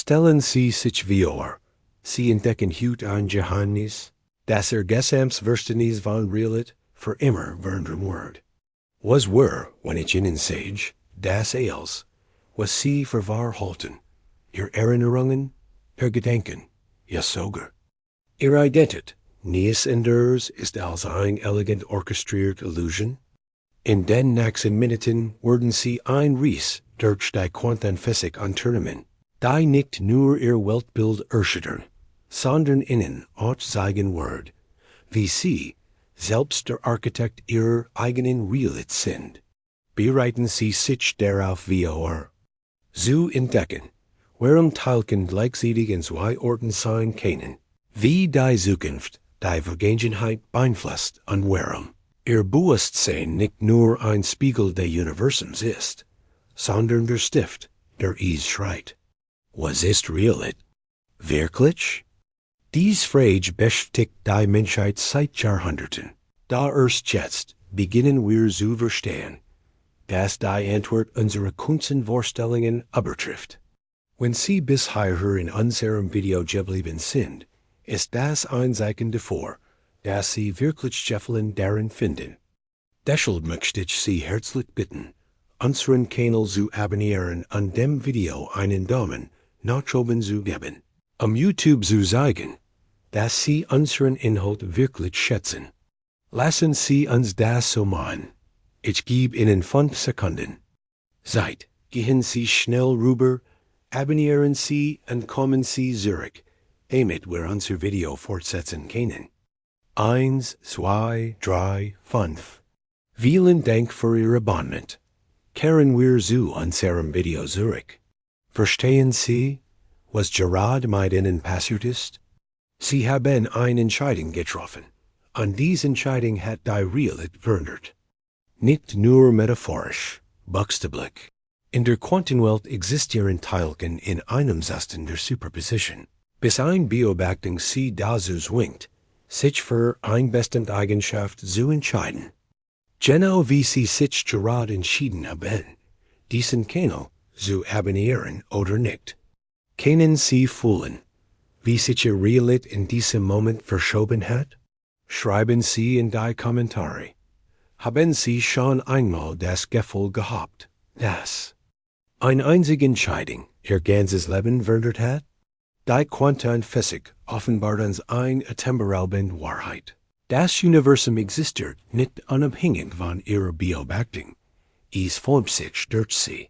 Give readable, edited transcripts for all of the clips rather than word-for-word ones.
Stellen sich vor, sie entdecken heute ein Geheimnis, das Gesamtverständnis von Realität für immer verändern wird. Was wenn ich ihnen sage, das alles, was sie für wahr halten, ihr Erinnerungen, ihr Gedanken, ja sogar ihre Identität, nichts anderes ist als eine elegant orchestrierte Illusion? In den nächsten Minuten werden sie ein Ries durch die Quantenphysik unternehmen, die nicht nur ihr Weltbild erschüttern, sondern ihnen auch zeigen wird, wie sie selbst der Architekt ihrer eigenen Realität sind. Bereiten Sie sich darauf vor. Zu entdecken, warum Teilchen gleichzeitig in zwei Orten sein können, wie die Zukunft die Vergangenheit beeinflusst und warum ihr Bewusstsein nicht nur ein Spiegel des Universums ist, sondern der Stift, der es schreit. Was ist Realität? Wirklich? Dies Frage beschäftigt die Menschheit seit Jahrhunderten. Da erst jetzt beginnen wir zu verstehen, dass die Antwort unsere Kunstenvorstellungen übertrifft. Wenn Sie bis hierher in unserem Video geblieben sind, ist das ein Zeichen davor, dass Sie wirklich Gefallen darin finden. Deshalb möchte ich Sie herzlich bitten, unseren Kanal zu abonnieren und dem Video einen Daumen nach oben zu geben, YouTube zu zeigen, dass Sie unseren Inhalt wirklich schätzen. Lassen Sie uns das so machen. Ich gebe Ihnen 5 Sekunden. Gehen Sie schnell rüber, abonnieren Sie und kommen Sie zurück, damit wir unser Video fortsetzen können. 1, 2, 3, 5. Vielen Dank für Ihr Abonnement. Kehren wir zu unserem Video zurück. Verstehen Sie, was gerade mit Ihnen passiert ist? Sie haben eine Entscheidung getroffen, und diese Entscheidung hat die Realität verändert. Nicht nur metaphorisch, buchstäblich. In der Quantenwelt existieren Teilchen in einem Zustand der Superposition, bis ein Beobachtung sie dazu zwingt, sich für eine bestimmte Eigenschaft zu entscheiden. Genau wie Sie sich gerade entschieden haben, diesen Kanal zu abonnieren oder nicht. Können Sie fühlen, wie sich Ihre Realität in diesem Moment verschoben hat? Schreiben Sie in die Kommentare. Haben Sie schon einmal das Gefühl gehabt, dass eine einzige Entscheidung Ihr ganzes Leben verändert hat? Die Quantenphysik offenbart uns eine atemberaubende Wahrheit. Das Universum existiert nicht unabhängig von Ihrer Beobachtung. Es formt sich durch Sie.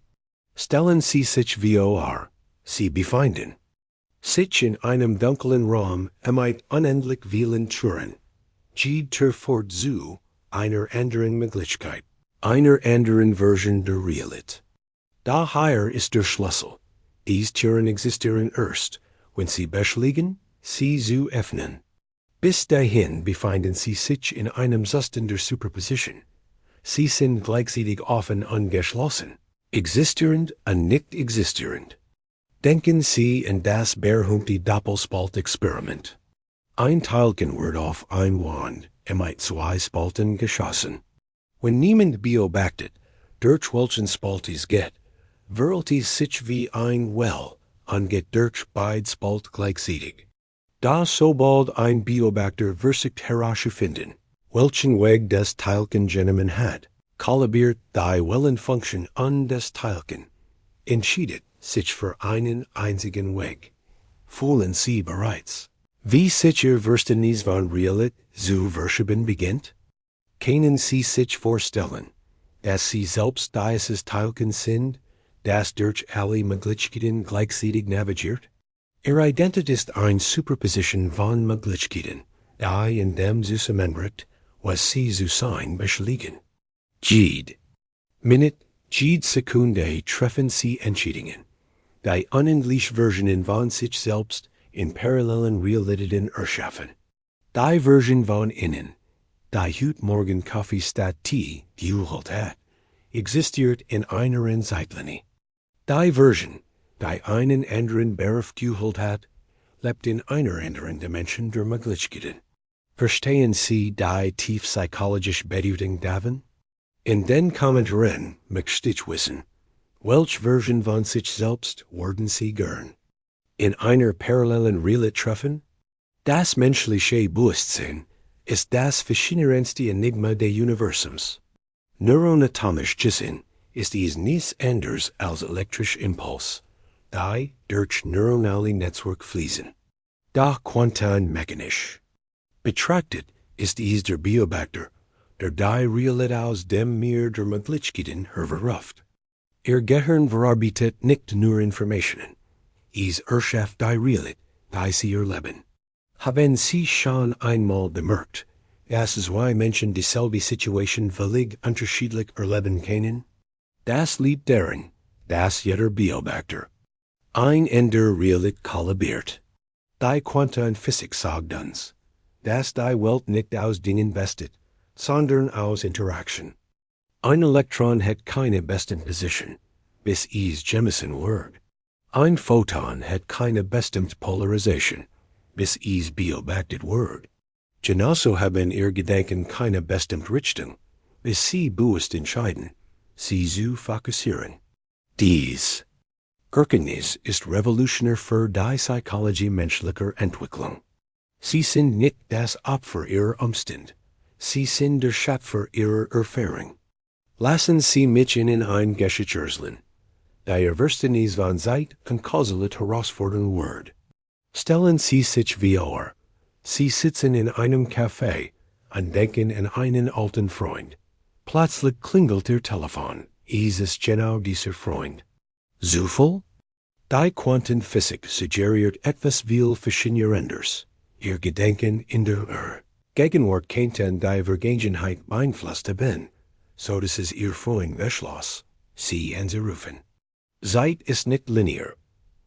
Stellen Sie sich vor, Sie befinden sich in einem dunklen Raum mit unendlich vielen Türen. Geht fort zu einer anderen Möglichkeit, einer anderen Version der Realität. Daher ist der Schlüssel. Diese Türen existieren erst, wenn Sie beschließen, sie zu öffnen. Bis dahin befinden Sie sich in einem Zustand der Superposition. Sie sind gleichzeitig offen und geschlossen, existierend und nicht existierend. Denken Sie an das berühmte Doppelspalt-Experiment. Ein Teilchen wird auf ein Wand mit 2 Spalten geschossen. Wenn niemand beobachtet, durch welchen Spalt es geht, verhält es sich wie ein Well und geht durch beide Spalt gleichzeitig. Da sobald ein Beobachter versucht herauszufinden, welchen Weg das Teilchen genommen hat, kalibriert die Wellenfunktion an das Teilchen, entscheidet sich für einen einzigen Weg. Fühlen Sie bereits, wie sich Ihr Verständnis von Realität zu verschieben beginnt? Können Sie sich vorstellen, dass Sie selbst dieses Teilchen sind, das durch alle Möglichkeiten gleichzeitig navigiert? Ihre Identität ist eine Superposition von Möglichkeiten, die in dem zusammenbricht, was Sie zu sein beschließen. Jede Minute, jede Sekunde treffen Sie Entscheidungen, die unendliche Versionen von sich selbst in parallelen Realitäten erschaffen. Die Version von Ihnen, die heute Morgen Kaffee statt Tee geholt hat, existiert in einer Zeitlinie. Die Version, die einen anderen Beruf geholt hat, lebt in einer anderen Dimension der Möglichkeiten. Verstehen Sie die tiefpsychologische Bedeutung davon? In den Kommentaren möchte ich wissen, welche Version von sich selbst würden Sie gern? In einer parallelen Realitätsveränderung? Das menschliche Bewusstsein ist das faszinierendste Enigma des Universums. Neuroanatomisch gesehen ist dies nichts anderes als elektrischer Impuls, die durch neuronale Netzwerk fließen. Doch quantenmechanisch betrachtet ist dies der Biobacter, der die Realität aus dem Meer der Möglichkeiten hervorruft. Ihr Gehirn verarbeitet nicht nur Informationen, es erschafft die Realität, die sie erleben. Haben Sie schon einmal bemerkt, dass zwei Menschen dieselbe Situation völlig unterschiedlich erleben können? Das liegt darin, dass jeder Biobacter ein in der Realität kollabiert. Die Quantenphysik sagt uns, dass die Welt nicht aus Dingen besteht, sondern aus Interaktion. Ein Elektron hat keine bestimmte Position, bis es gemessen wird. Ein Photon hat keine bestimmte Polarisation, bis es beobachtet wird. Genauso haben ihr Gedanken keine bestimmte Richtung, bis sie bewusst entscheiden, sie zu fokussieren. Dies Erkenntnis ist revolutionär für die Psychologie menschlicher Entwicklung. Sie sind nicht das Opfer ihrer Umstände, sie sind der Schöpfer ihrer Erfahrung. Lassen Sie mich Ihnen ein Geschichte erzählen. Der Verständnis von Zeit und Kausalität herausfordern wird. Stellen Sie sich vor, Sie sitzen in einem Café und denken an einen alten Freund. Plötzlich klingelt Ihr Telefon, es ist genau dieser Freund. Zufall? Die Quantenphysik suggeriert etwas viel Faszinierendes. Ihr Gedanken in der Gegenwart könnten die Vergangenheit beeinflusst haben, so dass es Ihr Freund beschloss, Sie anzurufen. Zeit ist nicht linear.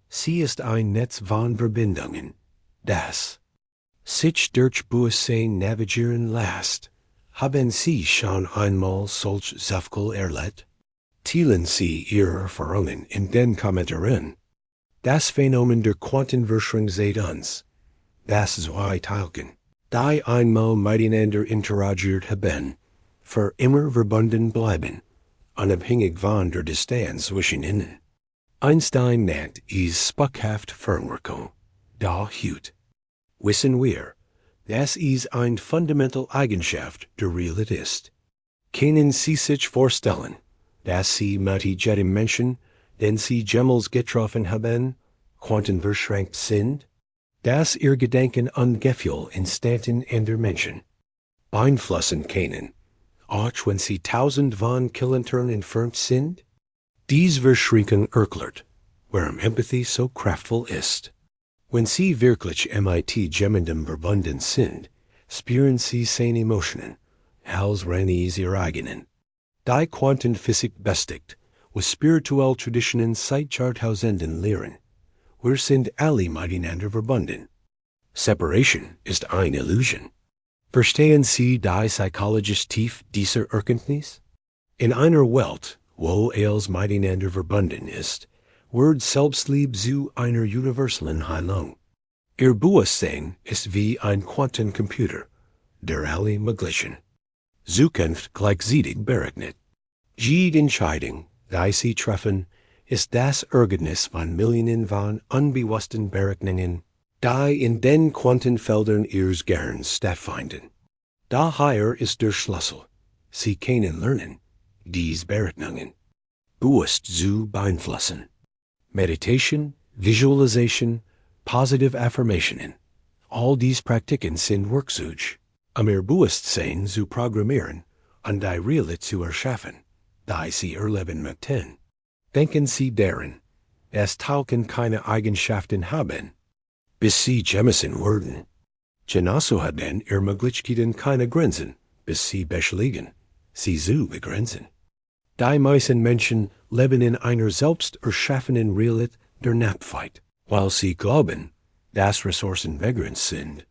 Sie ist ein Netz von Verbindungen, das sich durch Bewusstsein navigieren lässt. Haben Sie schon einmal solch Zufall erlebt? Teilen Sie Ihre Erfahrungen in den Kommentaren. Das Phänomen der Quantenverschwörung sieht uns, dass zwei Teilchen, die einmal miteinander interagiert haben, für immer verbunden bleiben, unabhängig von der Distanz zwischen ihnen. Einstein nennt es sprunghaft Fernwirkung. Doch heute wissen wir, dass es eine fundamentale Eigenschaft der Realität ist. Können Sie sich vorstellen, dass Sie mit jedem Menschen, den Sie jemals getroffen haben, quantenverschränkt sind? Dass Ihr Gedanken und Gefühl Instanten anderer Menschen beeinflussen können, auch wenn Sie tausend von Kilometern entfernt sind? Diese Verschränkung erklärt, warum Empathie so kraftvoll ist. Wenn Sie wirklich mit jemandem verbunden sind, spüren Sie seine Emotionen, als wären es Ihre eigenen. Die Quantenphysik bestätigt, was spirituelle Traditionen seit Jahrtausenden lehren. Wir sind alle miteinander verbunden. Separation ist eine Illusion. Verstehen Sie die psychologische Tiefe dieser Erkenntnis? In einer Welt, wo alles miteinander verbunden ist, wird Selbstliebe zu einer universalen Heilung. Ihr Bewusstsein ist wie ein Quantencomputer, der alle möglichen Zukunft gleichzeitig berechnet. Jede Entscheidung, die Sie treffen, ist das Ergebnis von Millionen von unbewussten Berechnungen, die in den Quantenfeldern Ihres Gehirns stattfinden. Daher ist der Schlüssel, Sie können lernen, diese Berechnungen bewusst zu beeinflussen. Meditation, Visualisation, Positive Affirmationen, all diese Praktiken sind Werkzeuge, Ihr Bewusstsein zu programmieren und die Realität zu erschaffen, die Sie erleben möchten. Denken Sie daran, dass Teilchen keine Eigenschaften haben, bis sie gemessen werden. Genauso haben Ihre Möglichkeiten keine Grenzen, bis sie beschlägen, sie zu begrenzen. Die meisten Menschen leben in einer selbst erschaffenen Realität der Knappheit, weil sie glauben, dass Ressourcen begrenzt sind.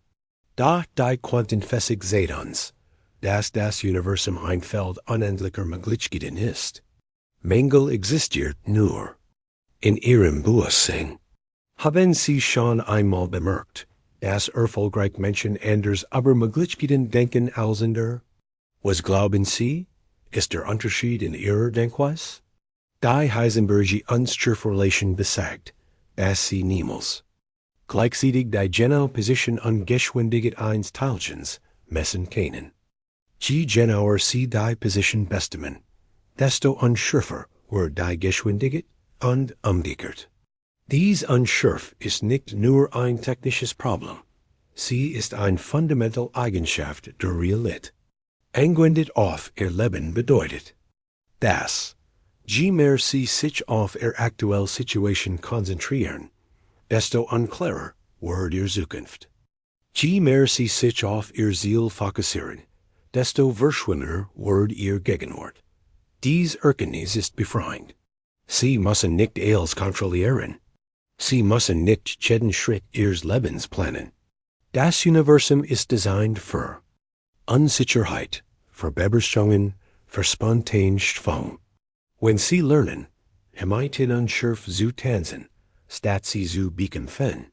Doch die Quantenphysik sagt uns, dass das Universum ein Feld unendlicher Möglichkeiten ist. Mängel existiert nur in Ihrem Bewusstsein. Haben Sie schon einmal bemerkt, dass erfolgreiche Menschen anders über Möglichkeiten denken als andere? Was glauben Sie, ist der Unterschied in Ihrer Denkweise? Die Heisenbergische Unstrafrelation besagt, dass Sie niemals Gleichzeitig die genaue Position an Geschwindigkeit eines Teilchens messen können. Je genauer sie die Position bestimmen, desto unschärfer wird die Geschwindigkeit und umgekehrt. Dies unschärf ist nicht nur ein technisches Problem, sie ist eine fundamentale Eigenschaft der Realität. Angewendet auf ihr Leben bedeutet, dass je mehr sie sich auf ihre aktuelle Situation konzentrieren, desto unklarer wird ihre Zukunft. Je mehr sie sich auf ihr Ziel fokussieren, desto verschwindender wird ihr Gegenwart. Dies Erkenntnis ist befreiend. Sie müssen nicht alles kontrollieren. Sie müssen nicht jeden Schritt ihres Lebens planen. Das Universum ist designed für Unsicherheit, für Beberstungen, für Spontanschwung. Wenn Sie lernen, Hemiten unschärf zu tanzen, statt sie zu bekämpfen,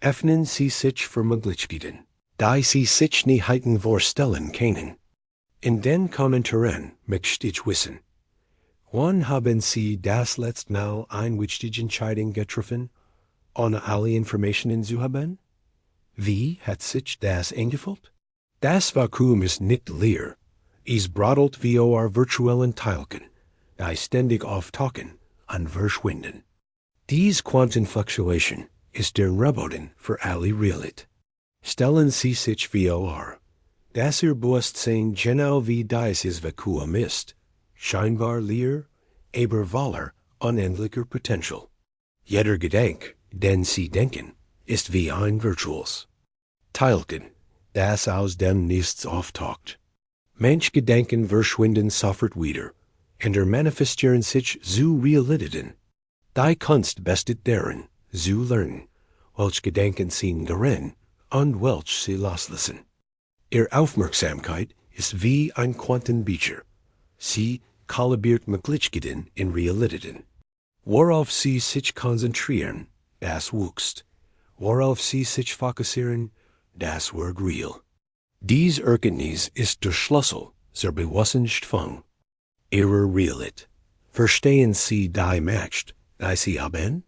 öffnen Sie sich für Möglichkeiten, die Sie sich nicht hätten vorstellen können. In den Kommentaren möchte ich wissen, wann haben Sie das letzte Mal eine wichtige Entscheidung getroffen, ohne alle Informationen zu haben? Wie hat sich das angefühlt? Das Vakuum ist nicht leer. Es brodelt wie virtuellen Teilchen, die ständig auftauchen und verschwinden. Dies Quantenfluktuation ist der Reboden für alle Realität. Stellen Sie sich vor, dass Ihr Bewusstsein genau wie dieses Vakuum ist, scheinbar leer, aber voller unendlicher Potential. Jeder Gedanke, den Sie denken, ist wie ein virtuelles Teilchen, das aus dem Nichts auftaucht. Manche Gedanken verschwinden sofort wieder, und manifestieren sich zu Realitäten. Die Kunst besteht darin, zu lernen, welche Gedanken Sie gern und welche Sie loslassen. Ihre Aufmerksamkeit ist wie ein Quantenbecher. Sie kalibriert Möglichkeiten in Realitäten. Worauf Sie sich konzentrieren, das wächst. Worauf Sie sich fokussieren, das wird real. Dies Erkenntnis ist der Schlüssel zur Bewusstseinsfang. Ihre Realität. Verstehen Sie die Macht, die Sie haben?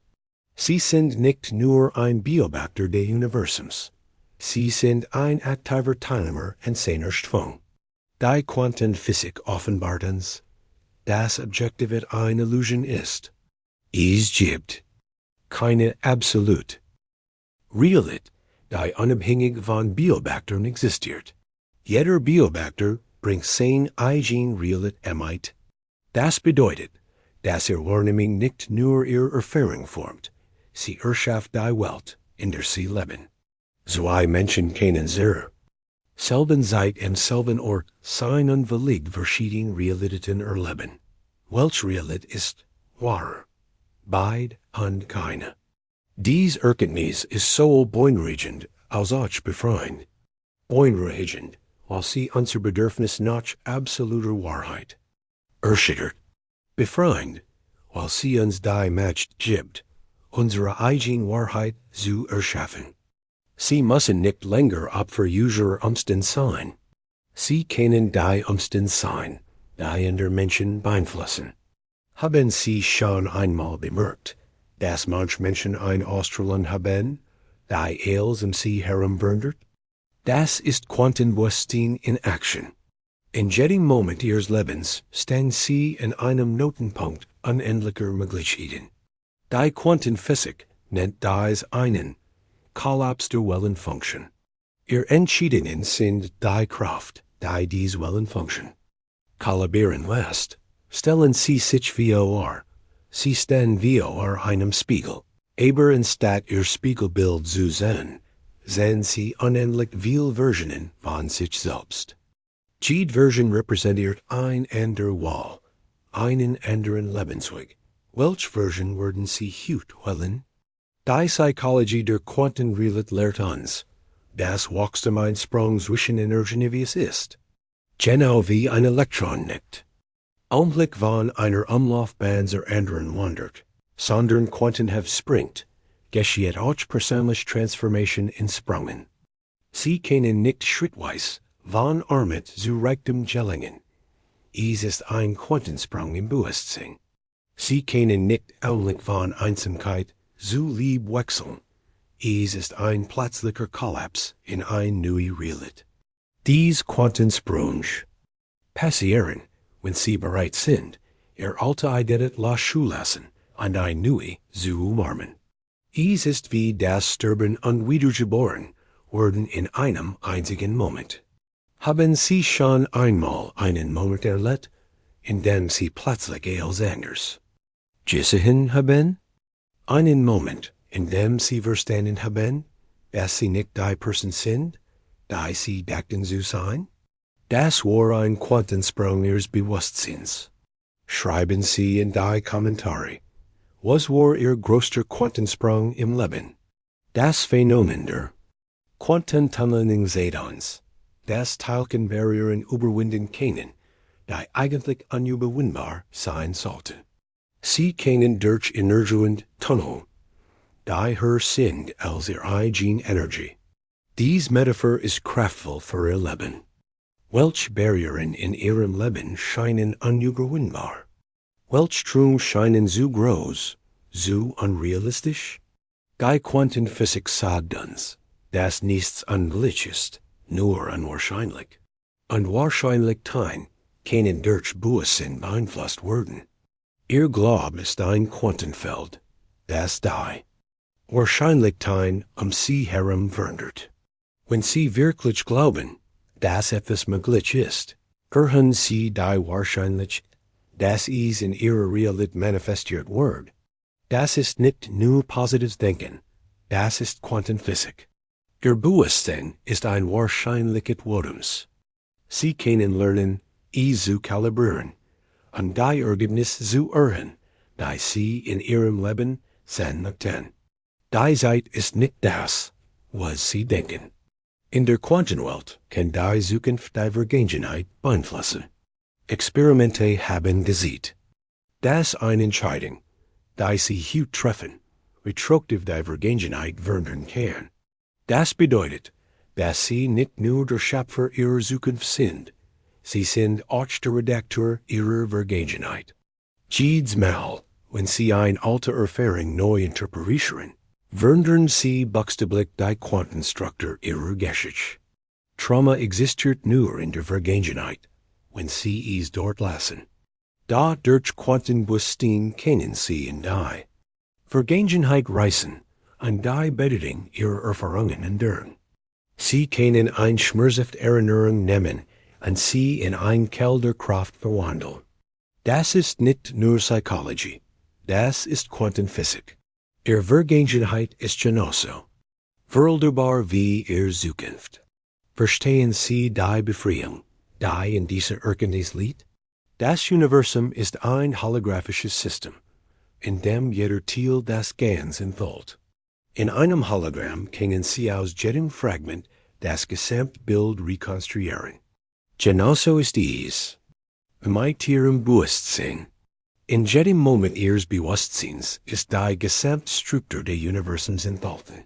Sie sind nicht nur ein Beobachter des Universums. Sie sind ein aktiver Teilnehmer in seiner Schwung. Die Quantenphysik offenbart uns, dass Objektivität eine Illusion ist. Es gibt keine absolute Realität, die unabhängig von Beobachtern existiert. Jeder Beobachter bringt seine eigene Realität mit. Das bedeutet, dass Ihre Wahrnehmung nicht nur Ihre Erfahrung formt, sie erschafft die Welt, in der Sie leben. Zwei Menschen kennen sehr selben Zeit im selben Ort sein unwillig verschiedene Realitäten erleben. Welche Realität ist wahr? Beid und keine. Dies Erkenntnis ist so beunruhigend als auch befreiend. Beunruhigend, weil sie unser Bedürfnis nach absoluter Wahrheit erschüttert. Befreiend, weil sie uns die Macht gibt, unsere eigene Wahrheit zu erschaffen. Sie müssen nicht länger Opfer unserer Umstände sein. Sie können die Umstände sein, die andere Menschen beeinflussen. Haben Sie schon einmal bemerkt, dass manche Menschen ein Ausstrahlung haben, die alles sie herumwandert? Das ist Quantenbewusstsein in Action. In jedem Moment Ihres Lebens stehen Sie in einem Knotenpunkt unendlicher Möglichkeiten. Die Quantenphysik nennt dies einen Kollaps der Wellenfunktion. Ihre Entscheidungen sind die Kraft, die diese Wellenfunktion kalibrieren lässt. Stellen Sie sich vor, Sie stehen vor einem Spiegel. Aber anstatt Ihr Spiegelbild zu sehen Sie unendlich viele Versionen von sich selbst. Jede Version repräsentiert ein anderer Wall, einen anderen Lebensweg. Welche Version werden Sie heute wählen? Die Psychologie der Quantenrealität lehrt uns, dass Wachstum ein Sprung zwischen Energien wie es ist. Genau wie ein Elektron nicht Augenblick von einer Umlaufbahn zur anderen wandert, sondern quantenhaft springt, geschieht auch persönliche Transformation in Sprüngen. Sie können nicht schrittweise von Armut zu Reichtum gelangen. Es ist ein Quantensprung im Bewusstsein. Sie können nicht augenblick von Einsamkeit zu Liebe wechseln. ist ein plötzlicher Kollaps in ein neue Realität. Dies Quantensprung passieren, wenn sie bereit sind, alte Identität loszulassen und ein neue zu umarmen. Es ist wie das Sterben und Wiedergeboren werden in einem einzigen Moment. Haben Sie schon einmal einen Moment erlebt, in dem Sie plötzlich alles anders gesehen haben? Einen Moment, in dem Sie verstanden haben, dass Sie nicht die Person sind, die Sie dachten zu sein? Das war ein Quantensprung Ihres Bewusstseins. Schreiben Sie in die Kommentare, was war Ihr größter Quantensprung im Leben? Das Phänomen der Quantentunnelung seit uns, das Teilchenbarrieren überwinden können, die eigentlich unüberwindbar sein sollten. Sie können durch Energien tunneln, die höher sind als Ihre eigene Energie. Diese Metapher ist kraftvoll für Ihr Leben. Welche Barrieren in Ihrem Leben scheinen unüberwindbar? Welche Strom scheinen zu groß, zu unrealistisch? Die Quantenphysik sagt uns, dass nichts unmöglich ist, nur unwahrscheinlich. Unwahrscheinlichkeiten können durch Bewusstsein beeinflusst werden. Ihr Glaube ist ein Quantenfeld, das die Wahrscheinlichkeiten Sie herum verändert. Wenn Sie wirklich glauben, dass etwas möglich ist, erhöhen Sie die Wahrscheinlichkeit, dass es in Ihrer Realität manifestiert wird. Das ist nicht nur positives Denken, das ist Quantenphysik. Ihr Bewusstsein ist ein Wahrscheinlichkeitsmodus. Sie können lernen, es zu kalibrieren und die Ergebnisse zu erhöhen, die Sie in Ihrem Leben sehen möchten. Die Zeit ist nicht das, was Sie denken. In der Quantenwelt kann die Zukunft die Vergangenheit beeinflussen. Experimente haben gesehen, dass eine Entscheidung, die Sie heute treffen, retroaktiv die Vergangenheit verändern kann. Das bedeutet, dass Sie nicht nur der Schöpfer Ihrer Zukunft sind, Sie sind auch der Redakteur Ihrer Vergangenheit. Jedes Mal, wenn Sie eine alte Erfahrung neu interpretieren, verändern Sie buchstäblich die Quantenstruktur Ihrer Geschichte. Trauma existiert nur in der Vergangenheit, wenn Sie es dort lassen. Da durch Quantenbewusstsein können Sie in die Vergangenheit reisen und die Bedeutung Ihrer Erfahrungen ändern. Sie können eine schmerzhafte Erinnerung nehmen und sie in eine Quelle Kraft verwandeln. Das ist nicht nur Psychologie, das ist Quantenphysik. Ihre Vergangenheit ist genauso veränderbar wie Ihre Zukunft. Verstehen Sie die Befreiung, die in dieser Erkenntnis liegt? Das Universum ist ein holographisches System, in dem jeder Teil des Ganzen enthält. In einem Hologramm können Sie aus jedem Fragment das Gesamtbild rekonstruieren. Genauso ist es mit Ihrem Bewusstsein. In jedem Moment Ihres Bewusstseins ist die Gesamtstruktur des Universums enthalten.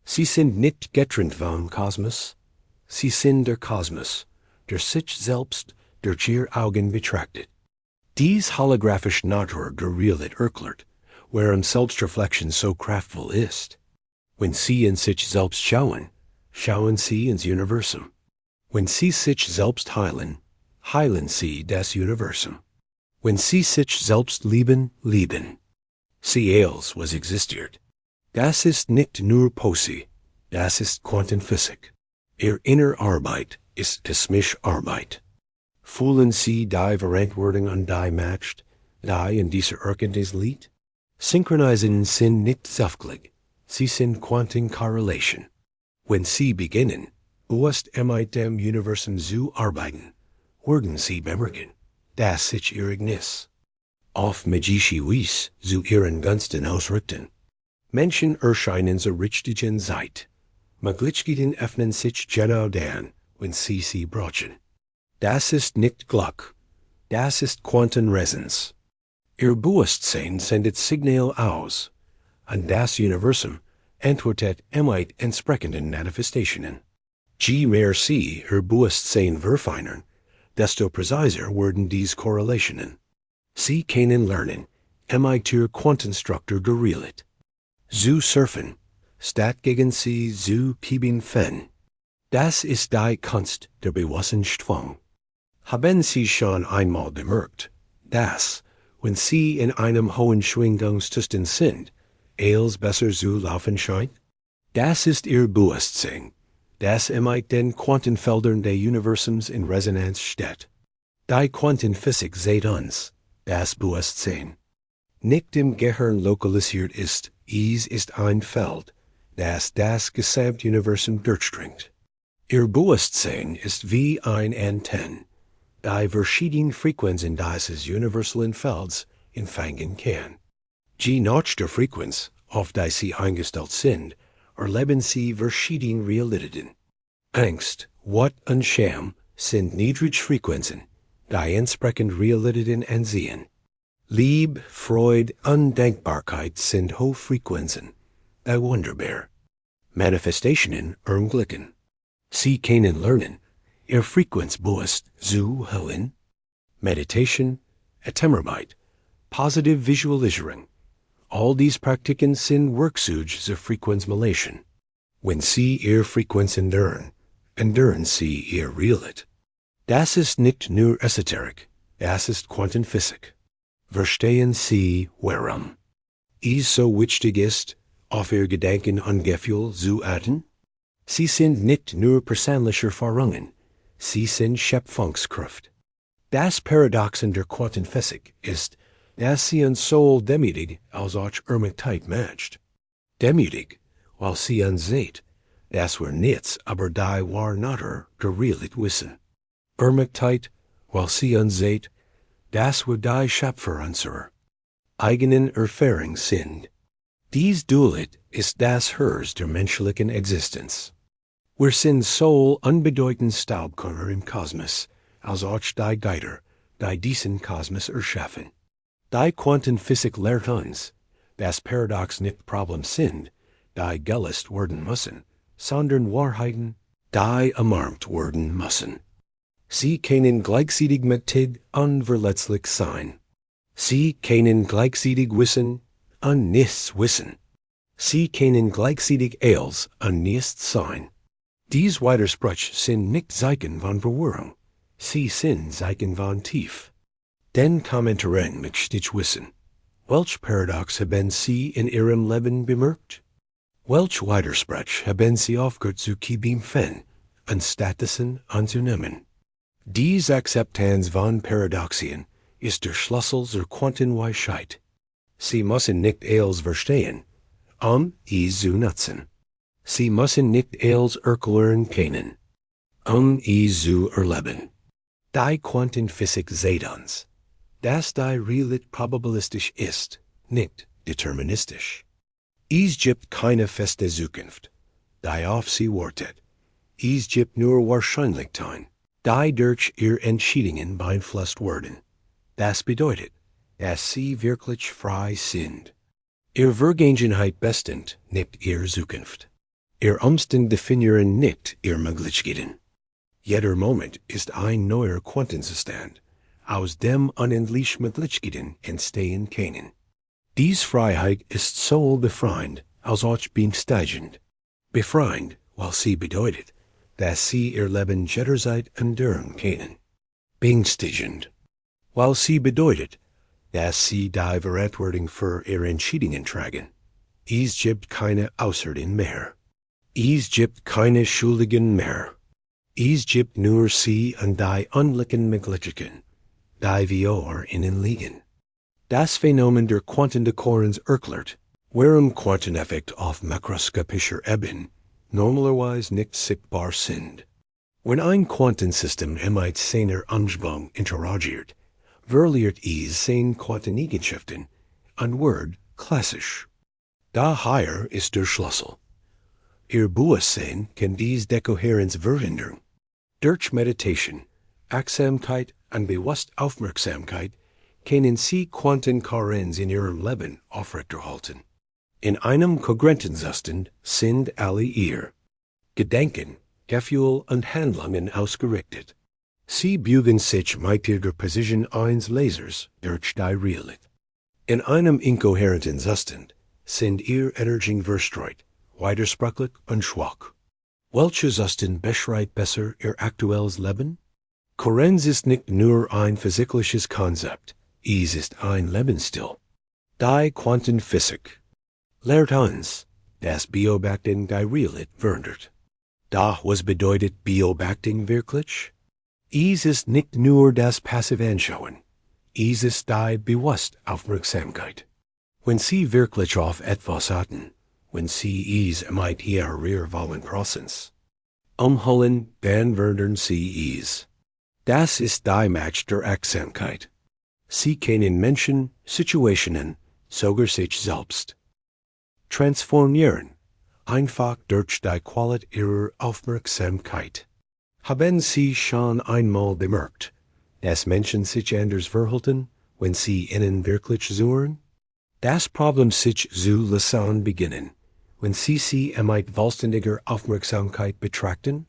Sie sind nicht getrennt vom Kosmos, Sie sind der Kosmos, der sich selbst durch Ihr Augen betrachtet. Dies holographische Natur der Realität erklärt, warum Selbstreflexion so kraftvoll ist. Wenn Sie in sich selbst schauen, schauen Sie ins Universum. Wenn Sie sich selbst heilen, heilen Sie das Universum. Wenn Sie sich selbst lieben, lieben Sie alles, was existiert. Das ist nicht nur Poesie, das ist Quantenphysik. Ihr innere Arbeit ist kosmische Arbeit. Fühlen Sie die Verantwortung an die Macht, die in dieser Erkenntnis liegt? Synchronisieren sind nicht zufällig, sie sind Quantenkorrelation. Wenn Sie beginnen, bewusst mit dem Universum zu arbeiten, werden Sie bemerken, dass sich Ihr Ignis auf magische Weise zu Ihren Gunsten ausrichten. Menschen erscheinen zur richtigen Zeit. Möglichkeiten öffnen sich genau dann, wenn Sie sie brauchen. Das ist nicht Glück, das ist Quantenresonanz. Ihr Bewusstsein sendet Signal aus, und das Universum antwortet mit entsprechenden Manifestationen. Je mehr Sie Ihr Bewusstsein verfeinern, desto präziser werden diese Korrelationen. Sie können lernen, mit Ihr Quantenstruktur der Realität zu surfen, Stat gegen sie zu Pibin Fen. Das ist die Kunst der Bewusstseinsstörung. Haben Sie schon einmal bemerkt, dass, wenn Sie in einem hohen Schwingungszustand sind, alles besser zu laufen scheint? Das ist Ihr Bewusstsein, das mit den Quantenfeldern des Universums in Resonanz steht. Die Quantenphysik sagt uns, das Bewusstsein nicht im Gehirn lokalisiert ist, es ist ein Feld, das Gesamtuniversum durchdringt. Ihr Bewusstsein ist wie ein Antenne, die verschiedene Frequenzen dieses universellen Felds empfangen kann. Je nach der Frequenz, auf die sie eingestellt sind, erleben sie verschiedene Realitäten. Angst, Wut und Scham sind Niedrigfrequenzen, die entsprechend Realitäten ansehen. Liebe, Freude und Dankbarkeit sind Hochfrequenzen, die wunderbar Manifestationen ermöglichen. Sie können lernen, ihr Frequenzbewusst zu hören. Meditation, Atemarbeit, Positive Visualisierung, all these Praktiken sind Werkzeuge zur Frequenzmodulation. Wenn Sie Ihr Frequenz ändern Sie Ihr Realität. Das ist nicht nur Esoterik, das ist Quantenphysik. Verstehen Sie, warum es so wichtig ist, auf Ihr Gedanken und Gefühl zu achten? Sie sind nicht nur persönliche Erfahrungen, sie sind Schöpfungskraft. Das Paradox in der Quantenphysik ist, dass sie uns Soul demütig als auch Ermitkeit matcht. Demütig, weil sie uns seht, dass wir nichts aber die Wahrnehmer der Realität wissen. Ermitkeit, weil sie uns seht, dass wir die Schöpfer unserer eigenen Erfahrung sind. Dies Dualität ist das Herz der menschlichen Existenz. Wir sind Soul unbedeutend Staubkörner im Kosmos, als auch die Geister, die diesen Kosmos erschaffen. Die Quantenphysik lehrt uns, dass Paradox nicht Problem sind, die gelöst werden müssen, sondern Wahrheiten, die umarmt werden müssen. Sie können gleichzeitig mächtig und verletzlich sein. Sie können gleichzeitig wissen und nichts wissen. Sie können gleichzeitig alles und nichts sein. Dies Widersprüche sind nicht Zeichen von Verwirrung, sie sind Zeichen von Tief. Den Kommentaren möchte ich wissen, welch Paradox haben Sie in Ihrem Leben bemerkt? Welch Widersprüche haben Sie aufgehört zu kämpfen und stattdessen anzunehmen? Dies Akzeptanz von Paradoxien ist der Schlüssel zur Quantenweisheit. Sie müssen nicht alles verstehen, es zu nutzen. Sie müssen nicht alles erklären können, es zu erleben. Die Quantenphysik sagt uns, dass die Realität probabilistisch ist, nicht deterministisch. Es gibt keine feste Zukunft, die auf sie wartet. Es gibt nur Wahrscheinlichkeiten, die durch ihre Entscheidungen beeinflusst werden. Das bedeutet, dass sie wirklich frei sind. Ihre Vergangenheit bestimmt nicht ihre Zukunft. Ihr Umstände definieren nicht ihre Möglichkeiten. Jeder Moment ist ein neuer Quantenzustand, aus dem unendlich Möglichkeiten entstehen können. Dies Freiheit ist sowohl befreiend als auch beängstigend. Befreiend, weil sie bedeutet, dass sie ihr Leben jederzeit ändern können. Beängstigend, weil sie bedeutet, dass sie die Verantwortung für ihre Entscheidungen tragen. Es gibt keine Ausreden mehr. Es gibt keine Schuldigen mehr. Es gibt nur sie und die unglücklichen Möglichkeiten, die wir ihnen liegen. Das Phänomen der Quantendekorrens erklärt, warum Quanteneffekte auf makroskopischer Ebene normalerweise nicht sichtbar sind. Wenn ein Quantensystem mit seiner Umgebung interagiert, verliert es seine Quanteneigenschaften und wird klassisch. Daher ist der Schlüssel. Ihr Bewusstsein kann dies Dekohärenz verhindern. Durch Meditation, Achtsamkeit und bewusste Aufmerksamkeit können Sie Quantenkohärenz in Ihrem Leben aufrechterhalten. In einem kohärenten Zustand sind alle Ihr Gedanken, Gefühle und Handlungen ausgerichtet. Sie bewegen sich mit der Präzision eines Lasers durch die Realität. In einem inkohärenten Zustand sind Ihre Energien verstreut, widersprachlich und schwach. Welches ist den beschreibt besser aktuelles Leben? Kohärenz ist nicht nur ein physikalisches Konzept, es ist ein Lebensstil. Die Quantenphysik lehrt uns, dass Beobachtung die Realität verändert. Doch was bedeutet Beobachtung wirklich? Es ist nicht nur das passive Anschauen, es ist die bewusste Aufmerksamkeit. Wenn Sie wirklich auf etwas achten, wenn Sie es mit Ihrer vollen Präsenz umholen, dann werden Sie es. Das ist die Macht der Achtsamkeit. Sie können Menschen, Situationen, sogar sich selbst transformieren, einfach durch die Qualität Ihrer Aufmerksamkeit. Haben Sie schon einmal bemerkt, dass Menschen sich anders verhalten, wenn sie ihnen wirklich zuhören? Das Problem sich zu lösen beginnen, wenn sie mit vollständiger Aufmerksamkeit betrachten?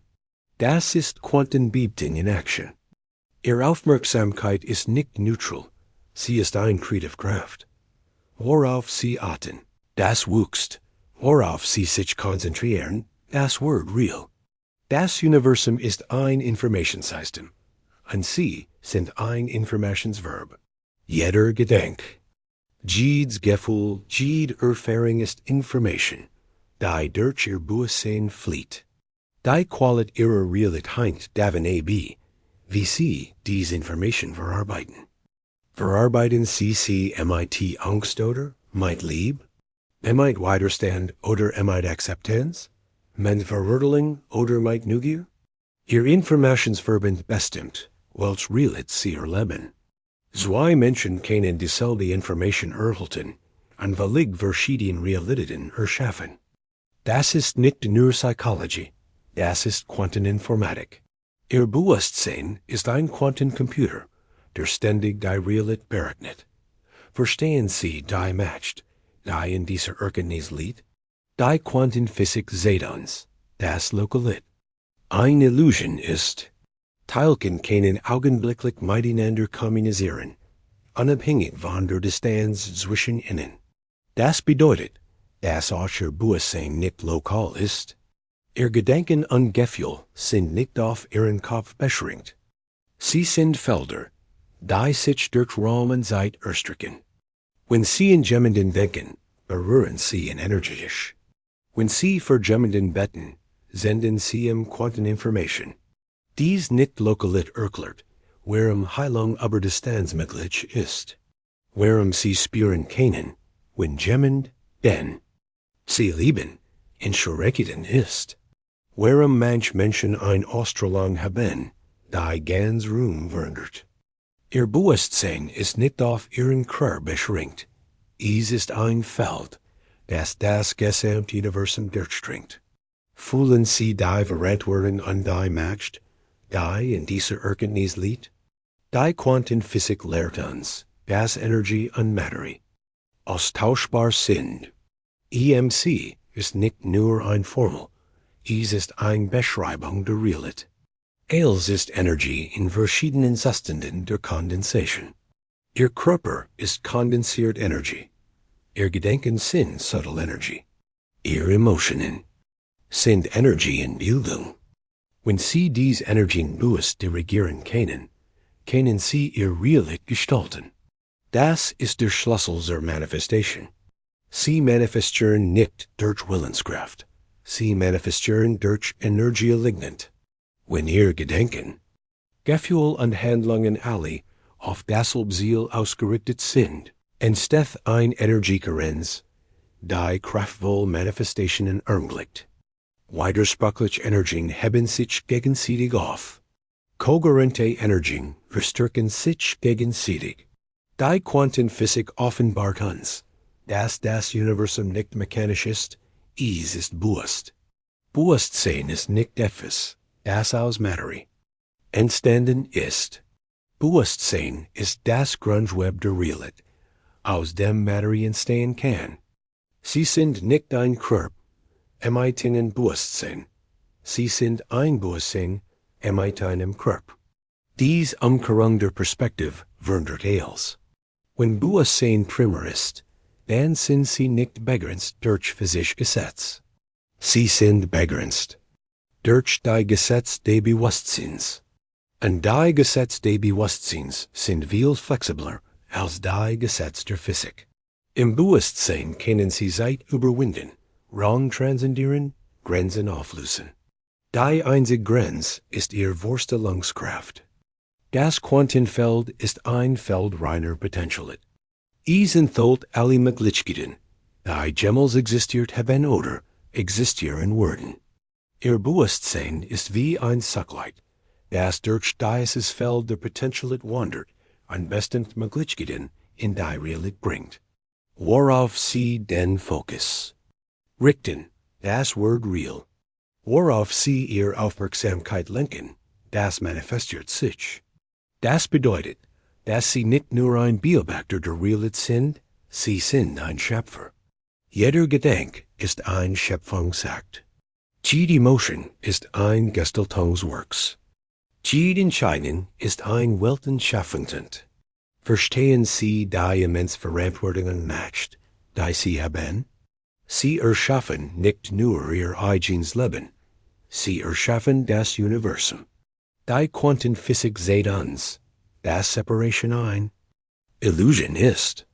Das ist Quantenbeobachtung in Action. Ihre Aufmerksamkeit ist nicht neutral, sie ist eine kreative Kraft. Worauf Sie achten, das wächst. Worauf Sie sich konzentrieren, das wird real. Das Universum ist ein Informationssystem, und Sie sind ein Informationsverb. Jeder Gedanke, jedes Gefühl, jede Erfahrung ist Information, die durch Ihr Bewusstsein flieht. Die Qualität Ihrer Realität hängt davon ab, wie Sie diese Information verarbeiten. Verarbeiten Sie mit Angst oder mit Liebe? Mit Widerstand oder mit Akzeptanz? Mit Verurteilung oder mit Neugier? Ihr Informationsverband bestimmt, welche Realität Sie erleben. Zwei Menschen können dieselbe Information erhalten und völlig verschiedene Realitäten erschaffen. Das ist nicht nur Psychologie, das ist Quanteninformatik. Ihr Bewusstsein ist ein Quantencomputer, der ständig die Realität berechnet. Verstehen Sie die Macht, die in dieser Erkenntnis liegt? Die Quantenphysik sagt uns, das Lokalität eine Illusion ist. Teilchen können augenblicklich miteinander kommunizieren, unabhängig von der Distanz zwischen ihnen. Das bedeutet, dass auch Ihr Bewusstsein nicht lokal ist. Ihr Gedanken und Gefühle sind nicht auf Ihren Kopf beschränkt. Sie sind Felder, die sich durch Raum und Zeit erstrecken. Wenn Sie in jemanden denken, berühren Sie ihn energetisch. Wenn Sie für jemanden beten, senden Sie ihm Quanteninformation. Dies nicht Lokalität erklärt, warum Heilung über Distanz möglich ist. Warum Sie spüren können, wenn jemand, den Sie lieben, entschuldigen ist. Warum manch Menschen ein Ausstrahlung haben, die ganz Raum verändert. Ihr Bewusstsein ist nicht auf Ihren Körper beschränkt. Es ist ein Feld, das gesamte Universum durchdringt. Fühlen Sie die Verantwortung und die Macht, die in dieser Erkenntnis liegt? Die Quantenphysik lehrt uns, dass Energie und Materie austauschbar sind. EMC ist nicht nur ein Formel, es ist eine Beschreibung der Realität. Es ist Energie in verschiedenen Zuständen der Kondensation. Ihr Körper ist kondensiert Energie. Ihr Gedanken sind subtle Energie. Ihre Emotionen sind Energie in Bildung. Wenn Sie diese Energien bewusst dirigieren können Sie Ihre Realität gestalten. Das ist der Schlüssel zur Manifestation. Sie manifestieren nicht durch Willenskraft. Sie manifestieren durch Energie lignend. Wenn Ihr Gedanken, Gefühl und Handlungen alle auf dasselbe Ziel ausgerichtet sind, entsteht ein Energiekohärenz, die kraftvolle Manifestationen ermöglicht. Widersprachliche Energien heben sich gegenseitig auf. Kohärente Energien verstärken sich gegenseitig. Die Quantenphysik offenbart uns, dass das Universum nicht mechanisch ist, es ist bewusst. Bewusstsein ist nicht etwas, das aus Materie entstanden ist. Bewusstsein ist das Grundweb der Realität, aus dem Materie entstehen kann. Sie sind nicht ein Körper, mit einem Bewusstsein. Sie sind ein Bewusstsein, mit einem Körper. Dies Umkehrung der Perspektive verändert alles. Wenn Bewusstsein primär ist, dann sind Sie nicht begrenzt durch physische Gesetze. Sie sind begrenzt. Durch die Gesetz des Bewusstseins. Und die Gesetz des Bewusstseins sind viel flexibler als die Gesetz der Physik. Im Bewusstsein können sie Zeit überwinden, Raum transzendieren, Grenzen auflösen. Die einzige Grenze ist ihre Vorstellungskraft. Das Quantenfeld ist ein Feld reiner Potentialität. Es enthält alle Möglichkeiten, die jemals existiert haben oder existieren werden. Ihr Bewusstsein ist wie ein Sachlicht, das durch dieses Feld der Potentialität wandert und bestimmte Möglichkeiten in die Realität bringt. Worauf sie den Fokus richten, das Wort real. Worauf sie ihre Aufmerksamkeit lenken, das manifestiert sich. Das bedeutet, dass sie nicht nur ein Beobachter der Realität sind, sie sind ein Schöpfer. Jeder Gedanke ist ein Schöpfungsakt. Jede Emotion ist ein Gestaltungswerk. Jede Entscheidung ist ein Weltenschaffend. Verstehen Sie die immense Verantwortung und Macht, die Sie haben? Sie erschaffen nicht nur Ihr eigenes Leben, Sie erschaffen das Universum. Die Quantenphysik sieht uns, dass Separation ein Illusion ist.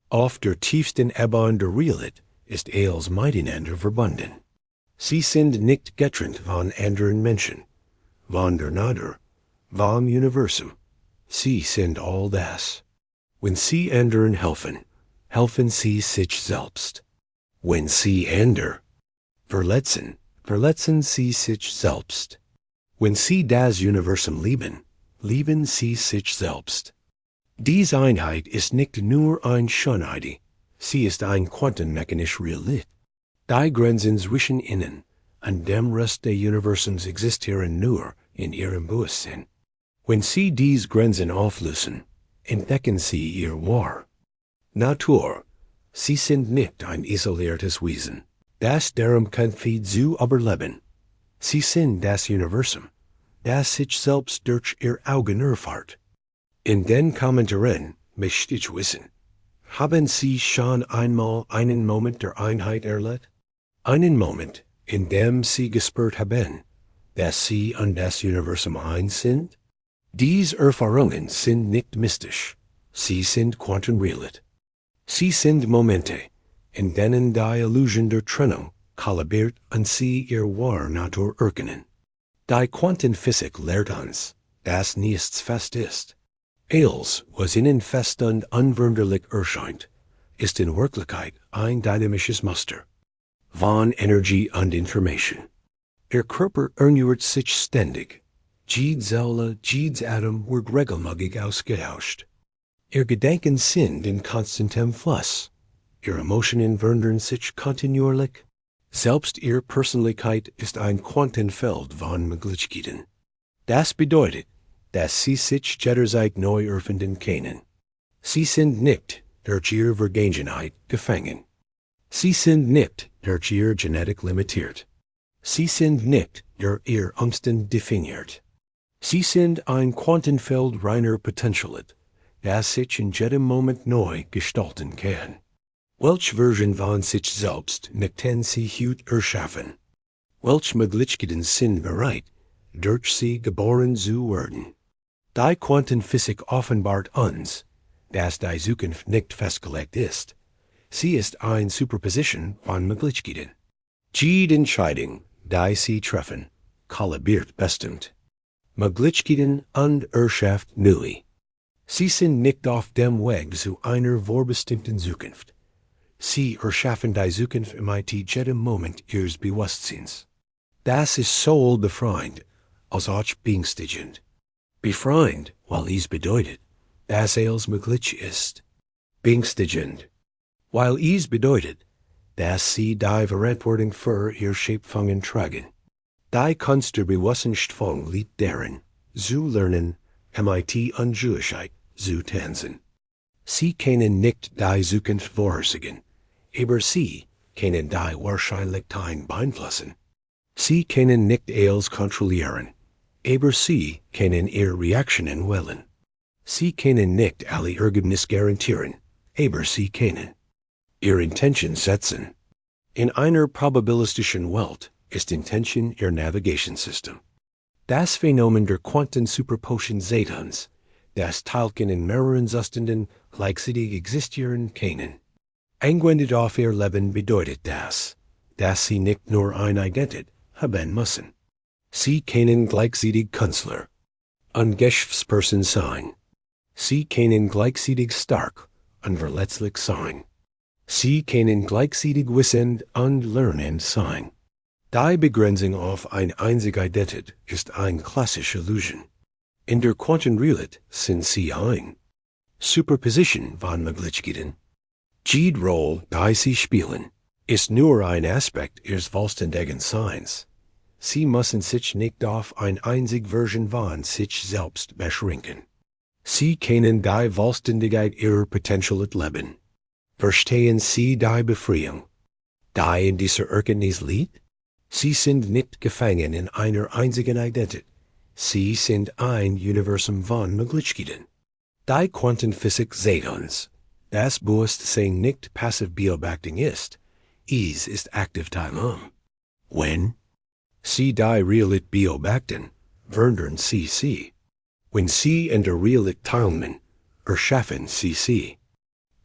Auf der tiefsten Ebene der Realität ist alles miteinander verbunden. Sie sind nicht getrennt von anderen Menschen, von der Natur, vom Universum. Sie sind all das. Wenn Sie anderen helfen, helfen Sie sich selbst. Wenn Sie andere verletzen, verletzen Sie sich selbst. Wenn Sie das Universum lieben, lieben Sie sich selbst. Diese Einheit ist nicht nur eine Schönheit, sie ist ein quantenmechanische Realität. Die Grenzen zwischen Ihnen und dem Rest des Universums existieren nur in Ihrem Bewusstsein. Wenn Sie diese Grenzen auflösen, entdecken Sie Ihr Wahr. Natur. Sie sind nicht ein isoliertes Wesen, das darum kämpft zu überleben. Sie sind das Universum, das sich selbst durch Ihr Augen erfahrt. In den Kommentaren möchte ich wissen, haben Sie schon einmal einen Moment der Einheit erlebt? Einen Moment, in dem Sie gespürt haben, dass Sie und das Universum eins sind? Diese Erfahrungen sind nicht mystisch, sie sind Quantenrealität. Sie sind Momente, in denen die Illusion der Trennung kollabiert und Sie Ihr wahre Natur erkennen. Die Quantenphysik lehrt uns, dass nichts fest ist. Alles, was Ihnen fest und unveränderlich erscheint, ist in Wirklichkeit ein dynamisches Muster von Energie und Information. Ihr Körper erneuert sich ständig. Jede Zelle, jedes Atom wird regelmäßig ausgetauscht. Ihr Gedanken sind in konstantem Fluss. Ihre Emotionen verändern sich kontinuierlich. Selbst Ihre Persönlichkeit ist ein Quantenfeld von Möglichkeiten. Das bedeutet, dass Sie sich jederzeit neu erfinden können. Sie sind nicht durch Ihre Vergangenheit gefangen. Sie sind nicht durch Ihre Genetik limitiert. Sie sind nicht durch Ihre Umstände definiert. Sie sind ein Quantenfeld reiner Potentialität, das sich in jedem Moment neu gestalten kann. Welche Version von sich selbst möchten Sie heute erschaffen? Welche Möglichkeiten sind bereit, durch Sie geboren zu werden? Die Quantenphysik offenbart uns, dass die Zukunft nicht festgelegt ist. Sie ist eine Superposition von Möglichkeiten. Jede Entscheidung, die Sie treffen, kollabiert bestimmt. Möglichkeiten und erschafft neue. Sie sind nicht auf dem Weg zu einer vorbestimmten Zukunft. Sie erschaffen die Zukunft im jedem Moment Ihres Bewusstseins. Das ist sowohl befreiend als auch beängstigend. Befreiend, weil es bedeutet, dass es möglich ist. Beängstigend, weil es bedeutet, dass Sie die Verantwortung für Ihre Schöpfungen tragen. Die Kunst der Bewusstseinsfang liegt darin, zu lernen, MIT und Gewissheit zu tanzen. Sie können nicht die Zukunft vorhersagen, aber Sie können die Wahrscheinlichkeiten beeinflussen. Sie können nicht alles kontrollieren, aber Sie können Ihre Reaktionen wählen. Sie können nicht alle Ergebnisse garantieren, aber Sie können Ihre Intention setzen. In einer probabilistischen Welt ist Intention ihr Navigationssystem. Das Phänomen der Quantensuperposition Zeitans, das Teilchen in mehreren Zuständen gleichzeitig existieren können. Angewendet auf ihr Leben bedeutet das, dass sie nicht nur eine Identität haben müssen. Sie können gleichzeitig Künstler und Geschäftsperson sein. Sie können gleichzeitig stark und verletzlich sein. Sie können gleichzeitig wissend und lernend sein. Die Begrenzung auf eine einzige Identität ist eine klassische Illusion. In der Quantenrealität sind sie ein Superposition von Möglichkeiten. Jede Rolle, die sie spielen, ist nur ein Aspekt ihres vollständigen Seins. Sie müssen sich nicht auf eine einzige Version von sich selbst beschränken. Sie können die Vollständigkeit ihrer Potential leben. Verstehen Sie die Befreiung, die in dieser Erkenntnis liegt? Sie sind nicht gefangen in einer einzigen Identität. Sie sind ein Universum von Möglichkeiten. Die Quantenphysik sagt uns, das Bewusstsein nicht passiv Beobachtung ist. Es ist aktiv Teilnahme. Wenn Sie die Realität beobachten, verändern Sie sie. Wenn Sie in der Realität teilnehmen, erschaffen Sie sie.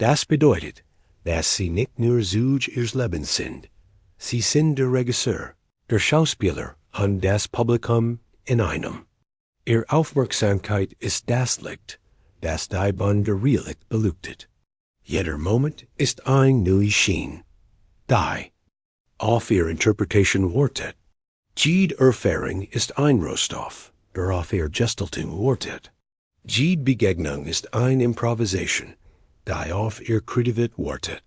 Das bedeutet, dass Sie nicht nur Zeuge Ihres Lebens sind. Sie sind der Regisseur, der Schauspieler und das Publikum in einem. Ihre Aufmerksamkeit ist das Licht, das die Bahn der Realität beleuchtet. Jeder Moment ist ein neuer Schein, die auf Ihre Interpretation wartet. Jede Erfahrung ist ein Rohstoff, der auf Ihr Gestaltung wartet. Jede Begegnung ist eine Improvisation, die auf Ihr Kreativität wartet.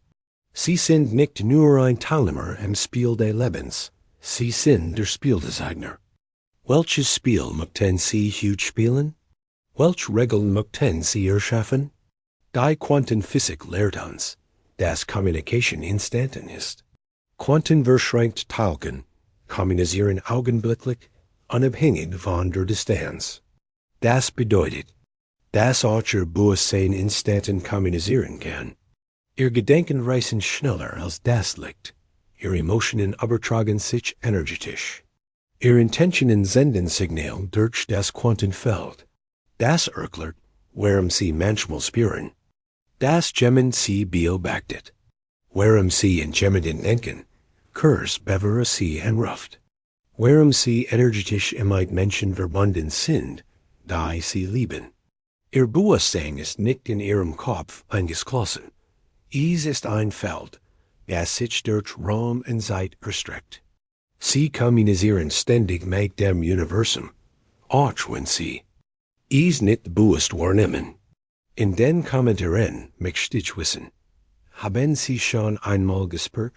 Sie sind nicht nur ein Teilnehmer im Spiel des Lebens, Sie sind der Spieldesigner. Welches Spiel möchten Sie heute spielen? Welche Regeln möchten Sie erschaffen? Die Quantenphysik lehrt uns, dass Kommunikation instantan ist. Quantenverschränkte Teilchen kommunizieren augenblicklich, unabhängig von der Distanz. Das bedeutet, dass auch Ihr Bewusstsein instantan kommunizieren kann. Ihr Gedanken reisen schneller als das Licht. Ihre Emotionen übertragen sich energetisch. Ihre Intentionen senden Signal durch das Quantenfeld. Das erklärt, warum Sie manchmal spüren, dass jemand Sie beobachtet. Warum Sie in jemanden denken, Kurs bevor Sie anruft. Warum Sie energetisch mit Menschen verbunden sind, die Sie lieben. Ihr Bewusstsein ist nicht in Ihrem Kopf eingeschlossen. Es ist ein Feld, das sich durch Raum und Zeit erstreckt. Sie kommunizieren ständig mit dem Universum, auch wenn Sie es nicht bewusst wahrnehmen. In den Kommentaren möchte ich wissen, haben Sie schon einmal gespürt,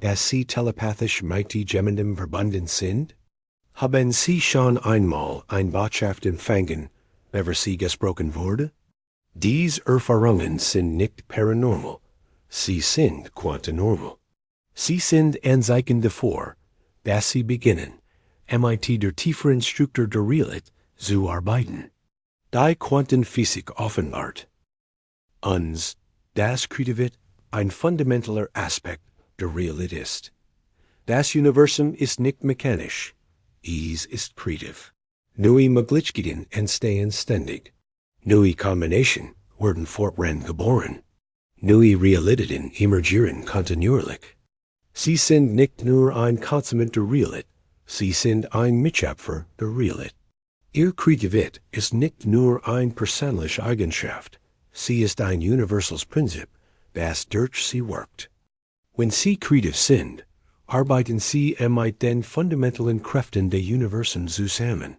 dass Sie telepathisch mit jemandem verbunden sind? Haben Sie schon einmal eine Botschaft empfangen, bevor sie gesprochen wurde? Diese Erfahrungen sind nicht paranormal, sie sind quantenormal. Sie sind ein Zeichen davor, dass Sie beginnen, mit der tieferen Struktur der Realität zu arbeiten. Die Quantenphysik offenbart uns, dass Kreativität ein fundamentaler Aspekt der Realität ist. Das Universum ist nicht mechanisch, es ist kreativ. Neue Möglichkeiten entstehen ständig. Neue Kombinationen werden fortwährend geboren. Neue Realitäten emergieren kontinuierlich. Sie sind nicht nur ein Konsument der Realität, sie sind ein Mitschöpfer der Realität. Ihre Kreativität ist nicht nur eine persönliche Eigenschaft, sie ist ein universales Prinzip, das durch sie wirkt. Wenn Sie kreativ sind, arbeiten Sie mit den fundamentalen Kräften des Universums zusammen.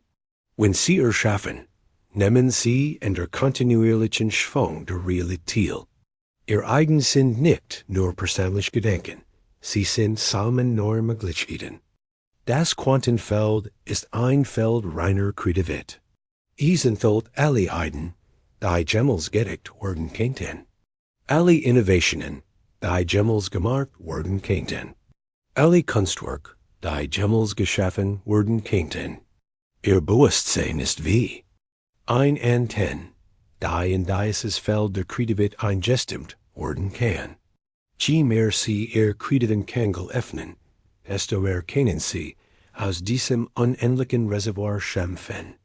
Wenn Sie erschaffen, nehmen Sie in der kontinuierlichen Schwung der Realität teil. Ihr eigen sind nicht nur persönliche Gedanken, sie sind Salmen neuer Möglichkeiten. Das Quantenfeld ist ein Feld reiner Kreativität. Es enthält alle Ideen, die jemals gedacht werden könnten. Alle Innovationen, die jemals gemacht werden könnten. Alle Kunstwerk, die jemals geschaffen werden könnten. Ihr Bewusstsein ist wie ein Antenne, die in dieses Feld der Kreativität eingestimmt werden kann. G mehr sie krediten Kangel öffnen, desto kennen sie aus diesem unendlichen Reservoir schöpfen.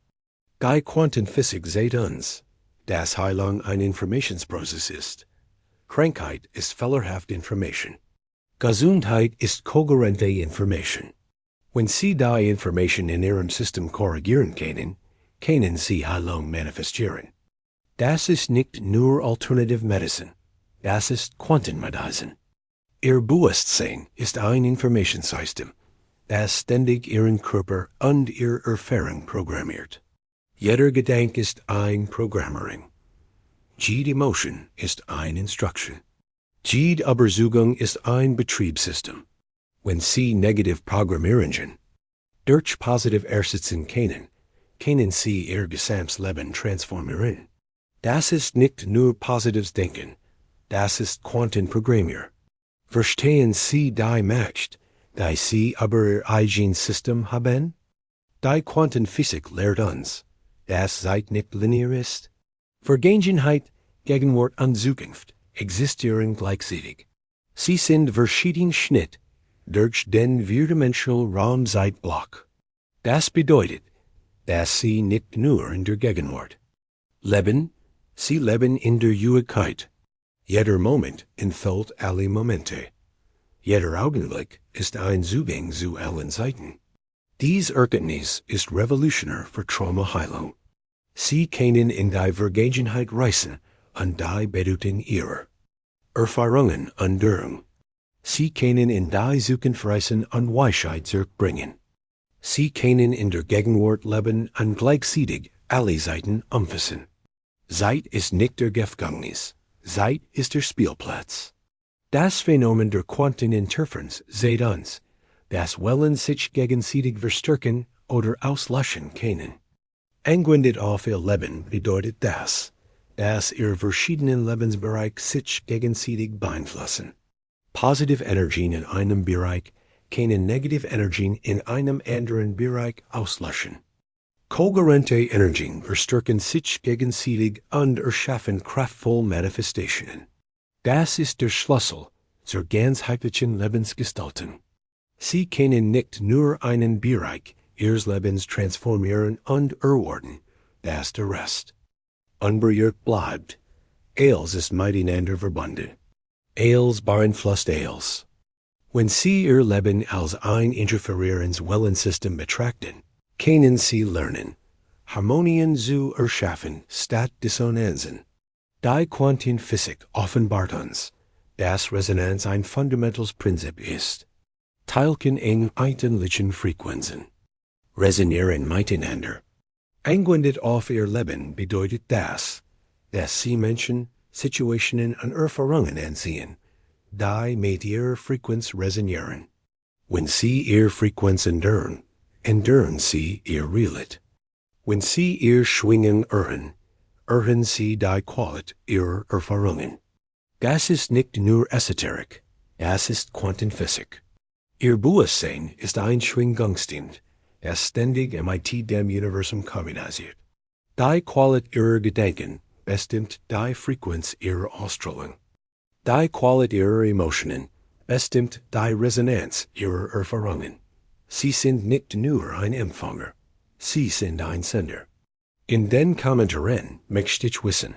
Die Quantenphysik sagt uns, dass Heilung ein Informationsprozess ist. Krankheit ist fehlerhafte Information. Gesundheit ist kohärente Information. Wenn Sie die Information in Ihrem System korrigieren können Sie Heilung manifestieren. Das ist nicht nur Alternative Medicine, das ist Quantenmedizin. Ihr Bewusstsein ist ein Informationssystem, das ständig Ihren Körper und Ihre Erfahrung programmiert. Jeder Gedanke ist ein Programmering. Jede Emotion ist ein Instruction. Jede Überzeugung ist ein Betriebssystem. Wenn Sie negativ programmieren, durch positiv ersetzen können Sie Ihr gesamtes Leben transformieren. Das ist nicht nur positives Denken, das ist Quantenprogrammier. Verstehen Sie die Macht, die Sie über Ihr eigenes System haben? Die Quantenphysik lehrt uns, dass Zeit nicht linear ist. Vergangenheit, Gegenwart und Zukunft existieren gleichzeitig. Sie sind verschieden Schnitt durch den vierdimensionalen Raumzeitblock. Das bedeutet, dass Sie nicht nur in der Gegenwart leben, Sie leben in der Ewigkeit. Jeder Moment enthält alle Momente. Jeder Augenblick ist ein Zugang zu allen Zeiten. Dies Erkenntnis ist revolutionär für Traumaheilung. Sie können in die Vergangenheit reisen und die Bedeutung ihrer Erfahrungen ändern. Sie können in die Zukunft reisen und Weisheit zurückbringen. Sie können in der Gegenwart leben und gleichzeitig alle Zeiten umfassen. Zeit ist nicht der Gefängnis, Zeit ist der Spielplatz. Das Phänomen der Quanteninterferenz sagt uns, dass Wellen sich gegenseitig verstärken oder auslöschen können. Angewendet auf Ihr Leben bedeutet das, dass Ihre verschiedenen Lebensbereiche sich gegenseitig beeinflussen. Positive Energien in einem Bereich können negative Energien in einem anderen Bereich auslöschen. Kohärente Energien verstärken sich gegenseitig und erschaffen kraftvolle Manifestationen. Das ist der Schlüssel zur ganzheitlichen Lebensgestaltung. Sie können nicht nur einen Bereich Ihres Lebens transformieren und erwarten, dass der Rest unberührt bleibt. Alles ist miteinander verbunden. Alles beeinflusst alles. Wenn Sie Ihr Leben als ein interferierendes Wellensystem betrachten, können Sie lernen, Harmonien zu erschaffen statt Dissonanzen. Die Quantenphysik offenbart uns, dass Resonanz ein fundamentales Prinzip ist. Teilchen in einheitlichen Frequenzen resonieren miteinander. Angewendet auf Ihr Leben bedeutet das, dass Sie Menschen, Situationen und Erfahrungen ansehen, die mit Ihrer Frequenz resonieren. Wenn Sie Ihre Frequenz ändern Sie Ihr Realität. Wenn Sie Ihr Schwingen erhöhen Sie die Qualität Ihrer Erfahrungen. Das ist nicht nur Esoterik, das ist Quantenphysik. Ihr Bewusstsein ist ein Schwingungsdienst, das ständig mit dem Universum kommuniziert. Die Qualität Ihrer Gedanken bestimmt die Frequenz Ihrer Ausstrahlung. Die Qualität Ihrer Emotionen bestimmt die Resonanz Ihrer Erfahrungen. Sie sind nicht nur ein Empfänger, Sie sind ein Sender. In den Kommentaren möchte ich wissen,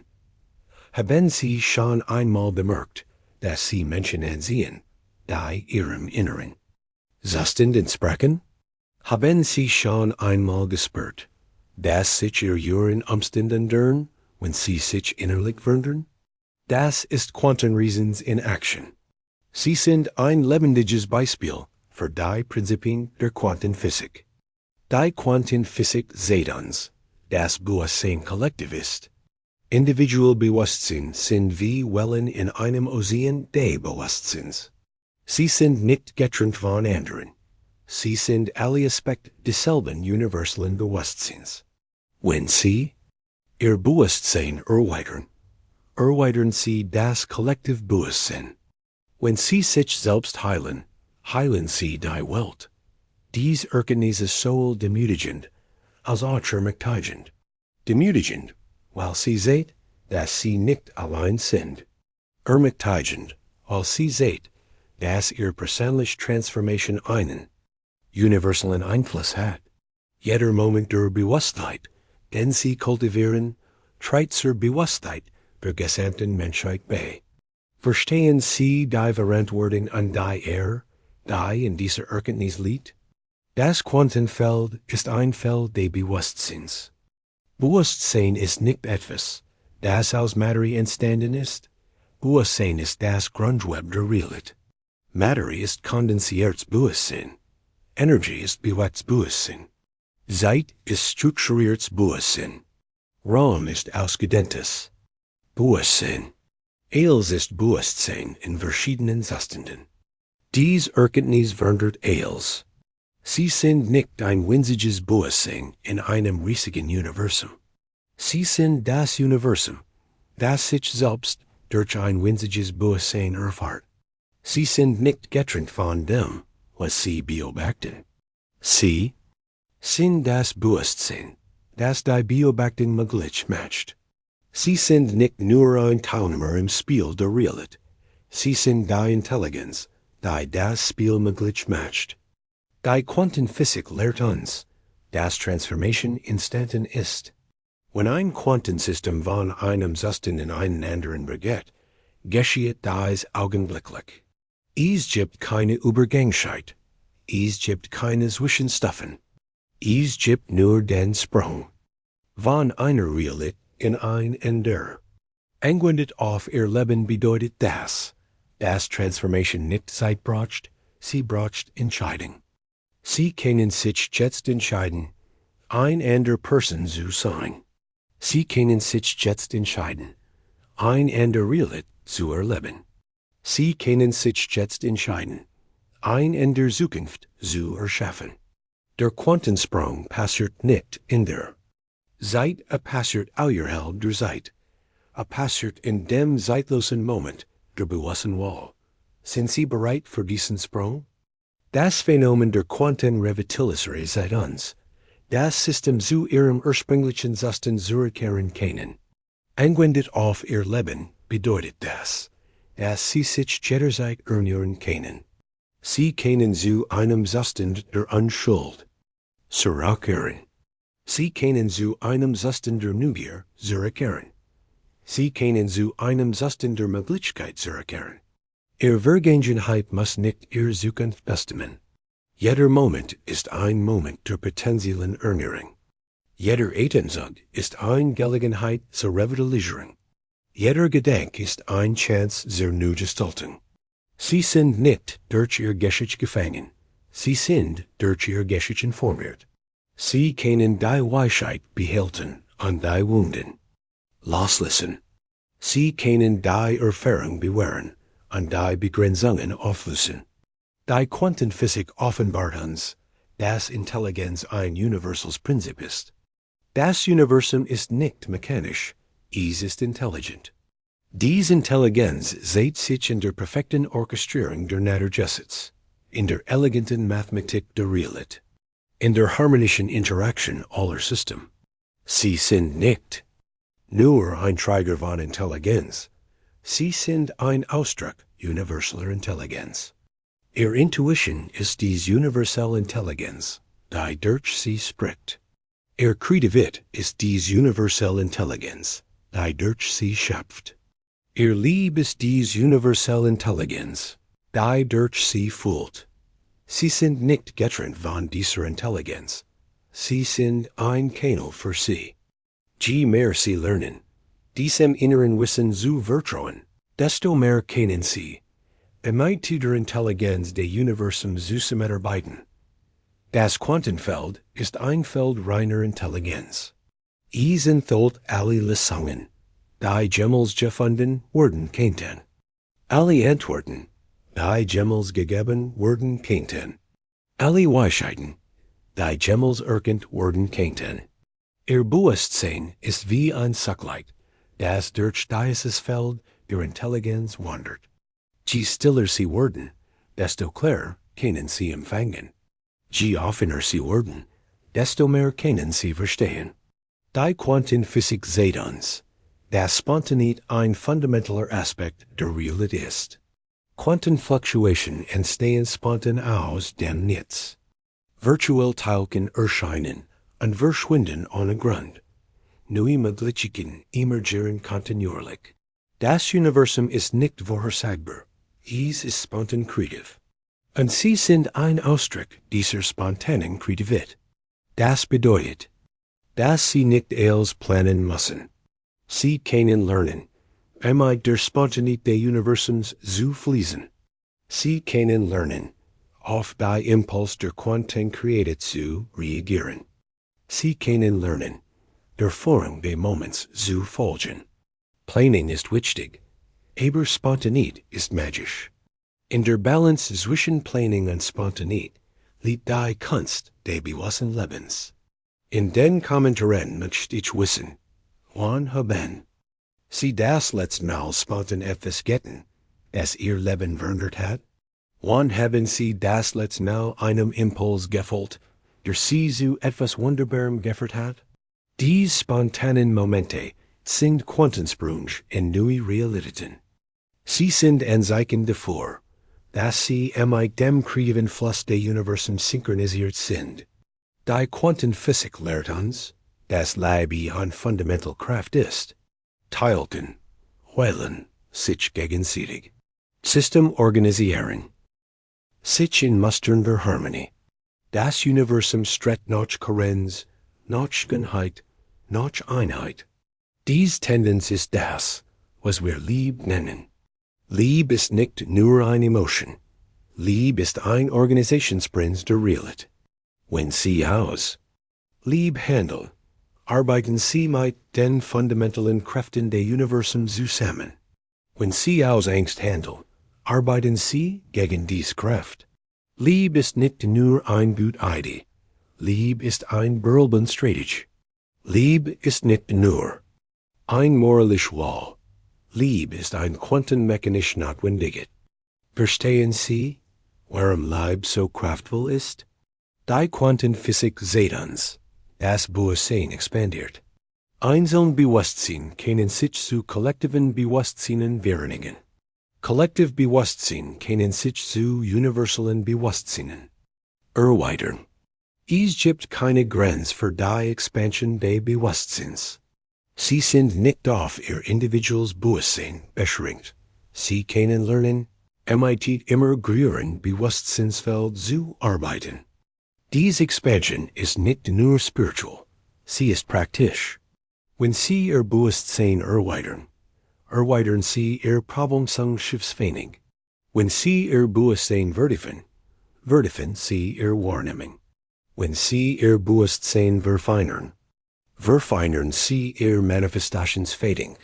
haben Sie schon einmal bemerkt, dass Sie Menschen ansehen, die Ihrem Inneren Zustand entsprechen? Haben Sie schon einmal gespürt, dass sich Ihre Umstände ändern, wenn Sie sich innerlich verändern? Das ist Quantenresonanz in Action. Sie sind ein lebendiges Beispiel für die Prinzipien der Quantenphysik. Die Quantenphysik sagt uns, dass Bewusstsein kollektiv ist. Individualbewusstsein sind wie Wellen in einem Ozean des Bewusstseins. Sie sind nicht getrennt von anderen. Sie sind alle Aspekte desselben universalen Bewusstseins. Wenn Sie Ihr Bewusstsein erweitern Sie das Kollektivbewusstsein. Wenn Sie sich selbst heilen Sie die Welt. Dies Erkenntnis ist sowohl demütigend als auch ermutigend. Demütigend, weil Sie seht, dass Sie nicht allein sind. Ermutigend, While sie seht, das ihr persönlich Transformation einen universalen Einfluss hat. Jeder Moment der Bewusstheit, den sie kultivieren, trägt zur Bewusstheit der gesamten Menschheit bei. Verstehen Sie die Verantwortung an die in dieser Erkenntnis liegt? Das Quantenfeld ist ein Feld des Bewusstseins. Bewusstsein ist nicht etwas, das aus Materie entstanden ist. Bewusstsein ist das Grundweb der Realität. Materie ist kondensiertes Bewusstsein. Energie ist bewegtes Bewusstsein. Zeit ist strukturiertes Bewusstsein. Raum ist ausgedehntes Bewusstsein. Alles ist Bewusstsein in verschiedenen Zustanden. Dies Erkenntnis wandert alles. Sie sind nicht ein winziges Bewusstsein in einem riesigen Universum. Sie sind das Universum, das sich selbst durch ein winziges Bewusstsein erfahrt. Sie sind nicht getrennt von dem, was sie beobachten. Sie sind das Bewusstsein, das die Beobachtung möglich macht. Sie sind nicht nur ein Teilnehmer im Spiel der Realität. Sie sind die Intelligenz, die das Spiel möglich macht. Die Quantenphysik lehrt uns, dass Transformation instantan ist. Wenn ein Quantensystem von einem Zustand in einen anderen übergeht, geschieht dies augenblicklich. Es gibt keine Übergangszeit. Es gibt keine Zwischenstufen. Es gibt nur den Sprung von einer Realität in ein andere. Angewendet auf ihr Leben bedeutet das, dass Transformation nicht Zeit braucht, sie braucht Entscheidung. Sie können sich jetzt entscheiden, ein andere Person zu sein. Sie können sich jetzt entscheiden, ein andere Realität zu erleben. Sie können sich jetzt entscheiden, ein andere Zukunft zu erschaffen. Der Quantensprung passiert nicht in der Zeit, passiert außerhalb der Zeit. Passiert in dem zeitlosen Moment der bewussten Wahl. Sind Sie bereit für diesen Sprung? Das Phänomen der Quantenrevitalisierung seit uns, das System zu ihrem ursprünglichen Zustand zurückkehren können. Angewendet auf ihr Leben bedeutet das, dass sie sich jederzeit erneuern können. Sie können zu einem Zustand der Unschuld zurückkehren. Sie können zu einem Zustand der Neugier zurückkehren. Sie können zu einem Zustand der Möglichkeit zurückkehren. Ihr Vergangenheit muss nicht ihr Zukunft bestimmen. Jeder Moment ist ein Moment der potenziellen Erneuerung. Jeder Atemzug ist eine Gelegenheit zur Revitalisierung. Jeder Gedanke ist eine Chance zur Neugestaltung. Sie sind nicht durch ihr Geschichte gefangen. Sie sind durch ihr Geschichte informiert. Sie können die Weisheit behalten an die Wunden loslassen. Sie können die Erfahrung bewähren an die Begrenzungen auflösen. Die Quantenphysik offenbart uns, dass Intelligenz ein universales Prinzip ist. Das Universum ist nicht mechanisch, es ist intelligent. Diese Intelligenz sieht sich in der perfekten Orchestrierung der Naturgesetze, in der eleganten Mathematik der Realität, in der harmonischen Interaktion aller Systeme. Sie sind nicht nur ein Träger von Intelligenz, sie sind ein Ausdruck universaler Intelligenz. Ihre Intuition ist diese universelle Intelligenz, die durch sie spricht. Ihre Kreativität ist diese universelle Intelligenz, die durch sie schöpft. Ihr Lieb ist diese universelle Intelligenz, die durch sie fühlt. Sie sind nicht getrennt von dieser Intelligenz. Sie sind ein Kanal für sie. Je mehr sie lernen, diesem inneren Wissen zu vertrauen, desto mehr können sie mit der Intelligenz des Universums zusammenarbeiten. Das Quantenfeld ist ein Feld reiner Intelligenz. Es enthält alle Lösungen, die jemals gefunden werden könnten. Alle Antworten, die jemals gegeben werden könnten. Alle Weisheiten, die jemals erkannt werden könnten. Ihr Bewusstsein ist wie ein Sacklight, das durch dieses Feld der Intelligenz wandert. Je stiller sie werden, desto klarer können sie empfangen. Je offener sie werden, desto mehr können sie verstehen. Die Quantenphysik sieht uns, dass Spontanität ein fundamentaler Aspekt der Realität ist. Quantenfluktuation entstehen spontan aus dem Nichts. Virtuell Teilchen erscheinen und verschwinden ohne Grund. Neue Möglichkeiten emergieren kontinuierlich. Das Universum ist nicht vorhersagbar. Es ist spontan kreativ. Und sie sind ein Ausdruck dieser spontanen Kreativität. Das bedeutet, dass sie nicht alles planen müssen. Sie können lernen, mit der Spontanität des Universums zu fließen. Sie können lernen, auf bei Impuls der Quantenkreativität zu reagieren. Sie können lernen, der Form des Moments zu folgen. Planning ist wichtig, aber Spontanität ist magisch. In der Balance zwischen Planning und Spontanität liegt die Kunst des bewussten Lebens. In den Kommentaren möchte ich wissen, wann haben Sie das letzte Mal spontan etwas getan, das Ihr Leben verändert hat? Wann haben Sie das letzte Mal einem Impuls gefolgt, der Sie zu etwas Wunderbarem geführt hat? Diese spontanen Momente sind Quantensprung in neue Realitäten. Sie sind ein Zeichen dafür, dass Sie mit dem kreativen Fluss des Universums synchronisiert sind. Die Quantenphysik lehrt uns, dass Liebe eine fundamental Kraft ist. Teilchen, Wellen, sich gegenseitig. System organisieren. Sich in Mustern der Harmonie. Das Universum strebt nach Kohärenz, nach Einheit, nach Einheit. Diese Tendenz ist das, was wir Liebe nennen. Liebe ist nicht nur eine Emotion. Liebe ist ein Organisationsprinzip der Realität. Wenn Sie aus Liebe handeln, arbeiten Sie mit den fundamentalen Kräften des Universums zusammen. Wenn Sie aus Angst handeln, arbeiten Sie gegen diese Kraft. Liebe ist nicht nur ein Idee. Liebe ist ein Strategie. Liebe ist nicht nur ein moralischer Law. Liebe ist ein quantenmechanisch Notwendigkeit. Verstehen Sie, warum Liebe so kraftvoll ist? Die Quantenphysik sieht uns, das Bewusstsein expandiert. Einzelne Bewusstsein können sich zu kollektiven Bewusstseinen vereinigen. Kollektiv Bewusstsein können sich zu universalen Bewusstseinen erweitern. Es gibt keine Grenze für die Expansion des Bewusstseins. Sie sind nicht auf ihr individuelles Bewusstsein beschränkt. Sie können lernen, mit immer größeren Bewusstseinsfeld zu arbeiten. Diese Expansion ist nicht nur spiritual, sie ist praktisch. Wenn Sie Ihr Bewusstsein erweitern Sie Ihr Problemsangschiftsfähig. Wenn Sie Ihr Bewusstsein vertiefen Sie Ihre Wahrnehmung. Wenn Sie Ihr Bewusstsein verfeinern Sie Ihr Manifestationsfähig.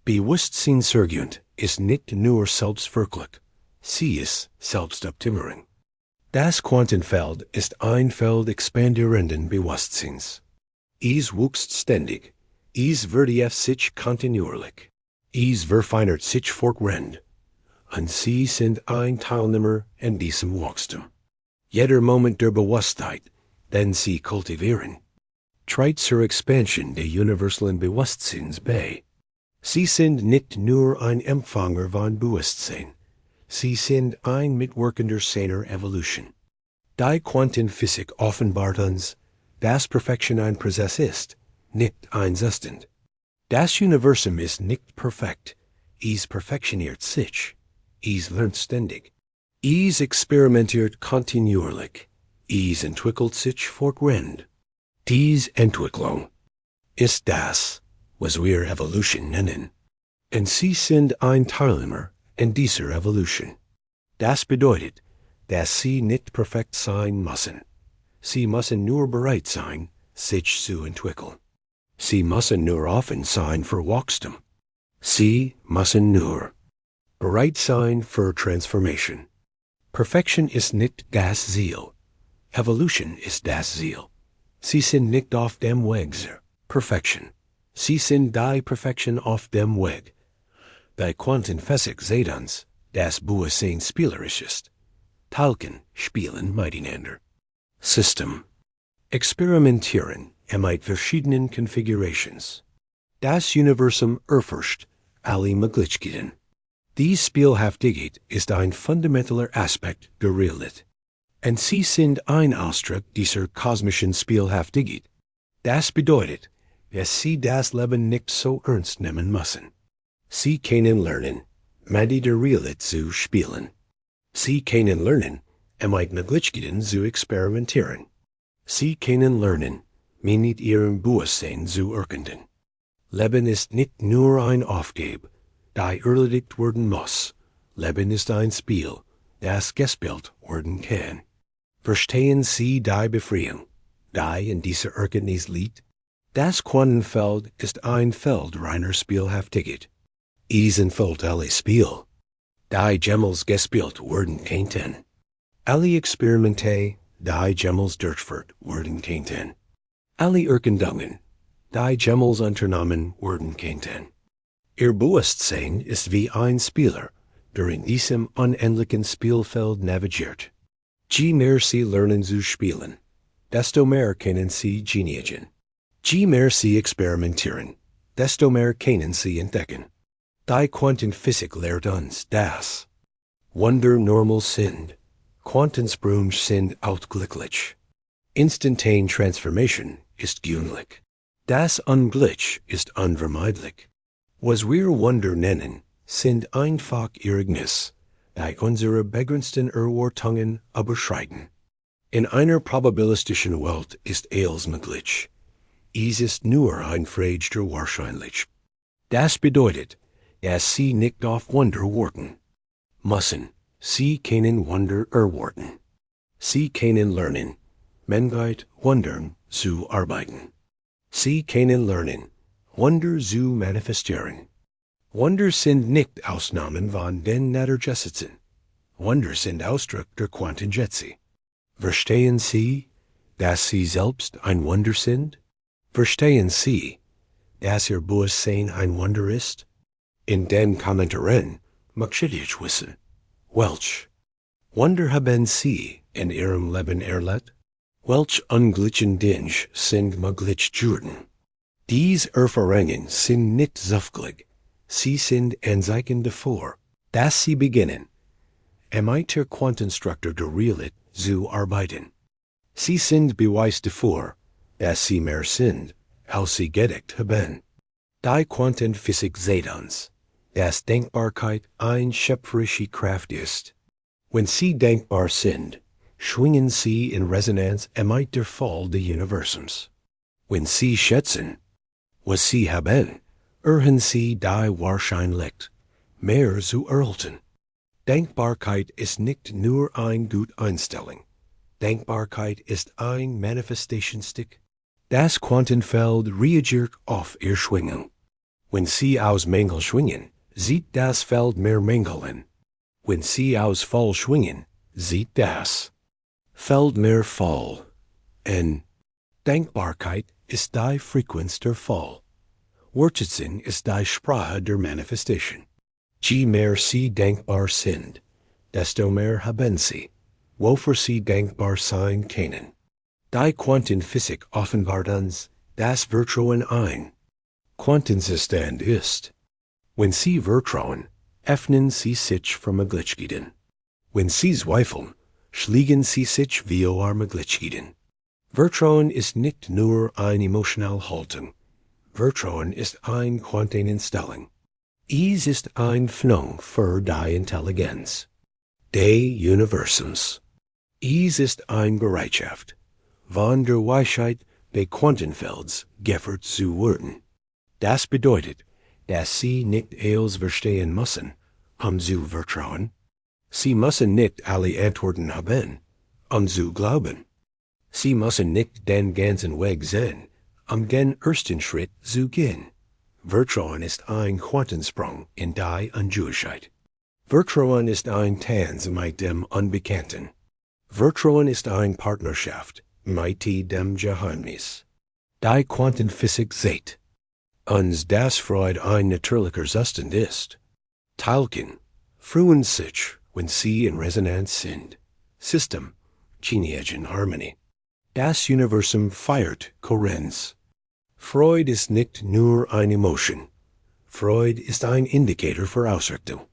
Bewusstseinsergend ist nicht nur selbstverwirklich, sie ist Selbstoptimierung. Das Quantenfeld ist ein Feld expandierenden Bewusstseins. Es wächst ständig, es vertieft sich kontinuierlich, es verfeinert sich fortwährend, und Sie sind ein Teilnehmer in diesem Wachstum. Jeder Moment der Bewusstheit, den Sie kultivieren, trägt zur Expansion des universalen Bewusstseins bei. Sie sind nicht nur ein Empfänger von Bewusstsein, Sie sind ein Mitwirkender seiner Evolution. Die Quantenphysik offenbart uns, dass Perfektion ein Prozess ist, nicht ein Zustand. Das Universum ist nicht perfekt, es perfektioniert sich, es lernt ständig, es experimentiert kontinuierlich, es entwickelt sich fortwährend. Diese Entwicklung ist das, was wir Evolution nennen. Und Sie sind ein Teilnehmer in dieser Evolution. Das bedeutet, dass Sie nicht perfekt sein müssen. Sie müssen nur bereit sein, sich zu entwickeln. Sie müssen nur offen sein für Wachstum. Sie müssen nur bereit sein für Transformation. Perfektion ist nicht das Ziel. Evolution ist das Ziel. Sie sind nicht auf dem Weg zur Perfektion. Sie sind die Perfektion auf dem Weg. Die Quantenphysik sieht uns, dass Bewusstsein spielerisch ist. Teilchen spielen miteinander. System. Experimentieren mit verschiedenen Configurations. Das Universum erforscht alle Möglichkeiten. Dies Spielhaftigkeit ist ein fundamentaler Aspekt der Realität. Und sie sind ein Ausdruck dieser kosmischen Spielhaftigkeit. Das bedeutet, dass sie das Leben nicht so ernst nehmen müssen. Sie können lernen, mit der Realität zu spielen. Sie können lernen, mit Möglichkeiten zu experimentieren. Sie können lernen, mit ihrem Bewusstsein zu erkunden. Leben ist nicht nur ein Aufgabe, die erledigt werden muss. Leben ist ein Spiel, das gespielt werden kann. Verstehen Sie die Befreiung, die in dieser Erkenntnis liegt? Das Quantenfeld ist ein Feld reiner Spielhaftigkeit. Diesen Feld alle Spiel, die jemals gespielt werden könnten. Alle Experimente, die jemals durchgeführt werden könnten. Alle Erkundungen, die jemals unternommen werden könnten. Ihr Bewusstsein ist wie ein Spieler, der in diesem unendlichen Spielfeld navigiert. Je mehr Sie lernen zu spielen, desto mehr können Sie genieren. Je mehr Sie experimentieren, desto mehr können Sie entdecken. Die Quantenphysik lehrt uns, dass Wunder normal sind, Quantensprünge sind ausgleichlich. Instantane Transformation ist gewöhnlich. Das Unglück ist unvermeidlich. Was wir Wunder nennen, sind einfach Ereignisse, die unsere begrenzten Erwartungen überschreiten. In einer probabilistischen Welt ist alles möglich. Es ist nur ein Frage der Wahrscheinlichkeit. Das bedeutet, dass Sie nicht auf Wunder warten müssen. Sie können Wunder erwarten. Sie können lernen, mit Wundern zu arbeiten. Sie können lernen, Wunder zu manifestieren. Wunder sind nicht Ausnahmen von den Naturgesetzen. Wunder sind Ausdruck der Quantengesetze. Verstehen Sie, dass Sie selbst ein Wunder sind? Verstehen Sie, dass Ihr Bewusstsein ein Wunder ist? In den Kommentaren möchte ich wissen, welch Wunder haben Sie in Ihrem Leben erlebt? Welch ungleichen Dinge sind möglich geworden? Diese Erfahrungen sind nicht zufällig. Sie sind ein Zeichen davor, dass Sie beginnen, mit der Quantenstruktur der Realität zu arbeiten. Sie sind Beweis davor, dass Sie mehr sind, als Sie gedacht haben. Die Quantenphysik sagt uns, dass Denkbarkeit eine schöpferische Kraft ist. Wenn Sie denkbar sind, schwingen Sie in Resonanz mit der Fall des Universums. Wenn Sie schätzen, was Sie haben, erhöhen Sie die Wahrscheinlichkeit, mehr zu erhalten. Denkbarkeit ist nicht nur eine gute Einstellung. Denkbarkeit ist ein Manifestationsstick. Das Quantenfeld reagiert auf Ihr Schwingen. Wenn Sie aus Mängel schwingen, sieht das Feld mehr Mängel an. Wenn Sie aus Fall schwingen, sieht das Feld mehr Fall an. Denkbarkeit ist die Frequenz der Fall. Wortschätzung ist die Sprache der Manifestation. Je mehr Sie denkbar sind, desto mehr haben Sie, wofür Sie denkbar sein können. Die Quantenphysik offenbart uns, dass Vertrauen ein Quantenzustand ist. Wenn Sie vertrauen, öffnen Sie sich für Möglichkeiten. Wenn Sie zweifeln, schließen Sie sich vor Möglichkeiten. Vertrauen ist nicht nur eine emotionale Haltung. Vertrauen ist eine Quanteneinstellung. Es ist ein Phänomen für die Intelligenz des Universums. Es ist eine Bereitschaft, von der Weisheit des Quantenfelds geführt zu werden. Das bedeutet, dass Sie nicht alles verstehen müssen, zu vertrauen. Sie müssen nicht alle Antworten haben, zu glauben. Sie müssen nicht den ganzen Weg sehen, den ersten Schritt zu gehen. Vertrauen ist ein Quantensprung in die Ungewissheit. Vertrauen ist ein Tanz mit dem Unbekannten. Vertrauen ist eine Partnerschaft mit dem Geheimnis. Die Quantenphysik sagt uns, dass Freude ein natürlicher Zustand ist. Teilchen freuen sich, wenn sie in Resonanz sind. System genieren Harmonie. Das Universum feiert Kohärenz. Freude ist nicht nur eine Emotion. Freude ist ein Indikator für Ausrichtung.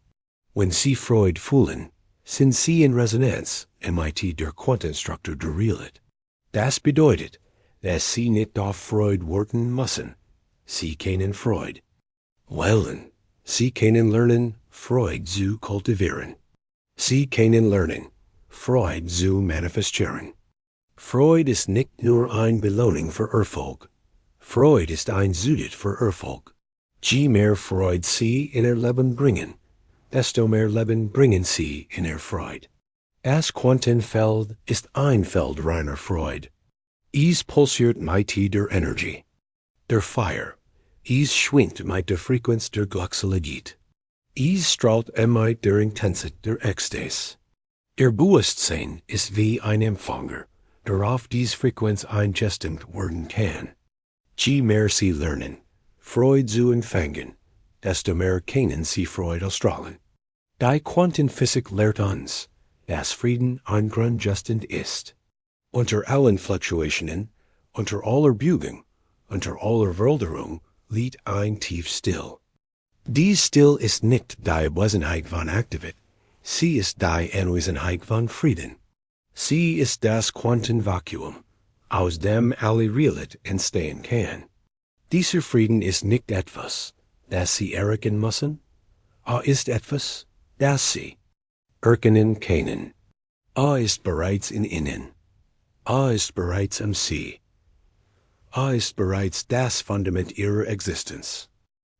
Wenn Sie Freud fühlen, sind Sie in Resonanz mit der Quantenstruktur der Realität. Das bedeutet, dass Sie nicht auf Freud warten müssen. Sie können Freud wählen. Sie können lernen, Freud zu kultivieren. Sie können lernen, Freud zu manifestieren. Freud ist nicht nur eine Belohnung für Erfolg. Freud ist ein Südet für Erfolg. Je mehr Freud Sie in Ihr Leben bringen, desto mehr Leben bringen Sie in Ihr Freud. Das Quantenfeld ist ein Feld reiner Freud. Es pulsiert mit der Energie, der Feuer. Es schwingt mit der Frequenz der Glückseligkeit. Es strahlt mit der Intensität der Ekstase. Ihr Bewusstsein ist wie ein Empfänger, der auf diese Frequenz eingestimmt werden kann. Je mehr Sie lernen, Freud zu empfangen, desto mehr können Sie Freud ausstrahlen. Die Quantenphysik lehrt uns, dass Frieden ein Grundzustand ist. Unter allen Fluktuationen, unter aller Beugung, unter aller Veränderung liegt ein tief Still. Dies Still ist nicht die Abwesenheit von Aktivität, sie ist die Anwesenheit von Frieden. Sie ist das Quantenvakuum, aus dem alle Realität entstehen kann. Dieser Frieden ist nicht etwas, das Sie erkennen müssen, ist etwas, das Sie erkennen können. Ist bereits in Ihnen. Ist bereits am Sie. Ist bereits das Fundament Ihrer Existenz.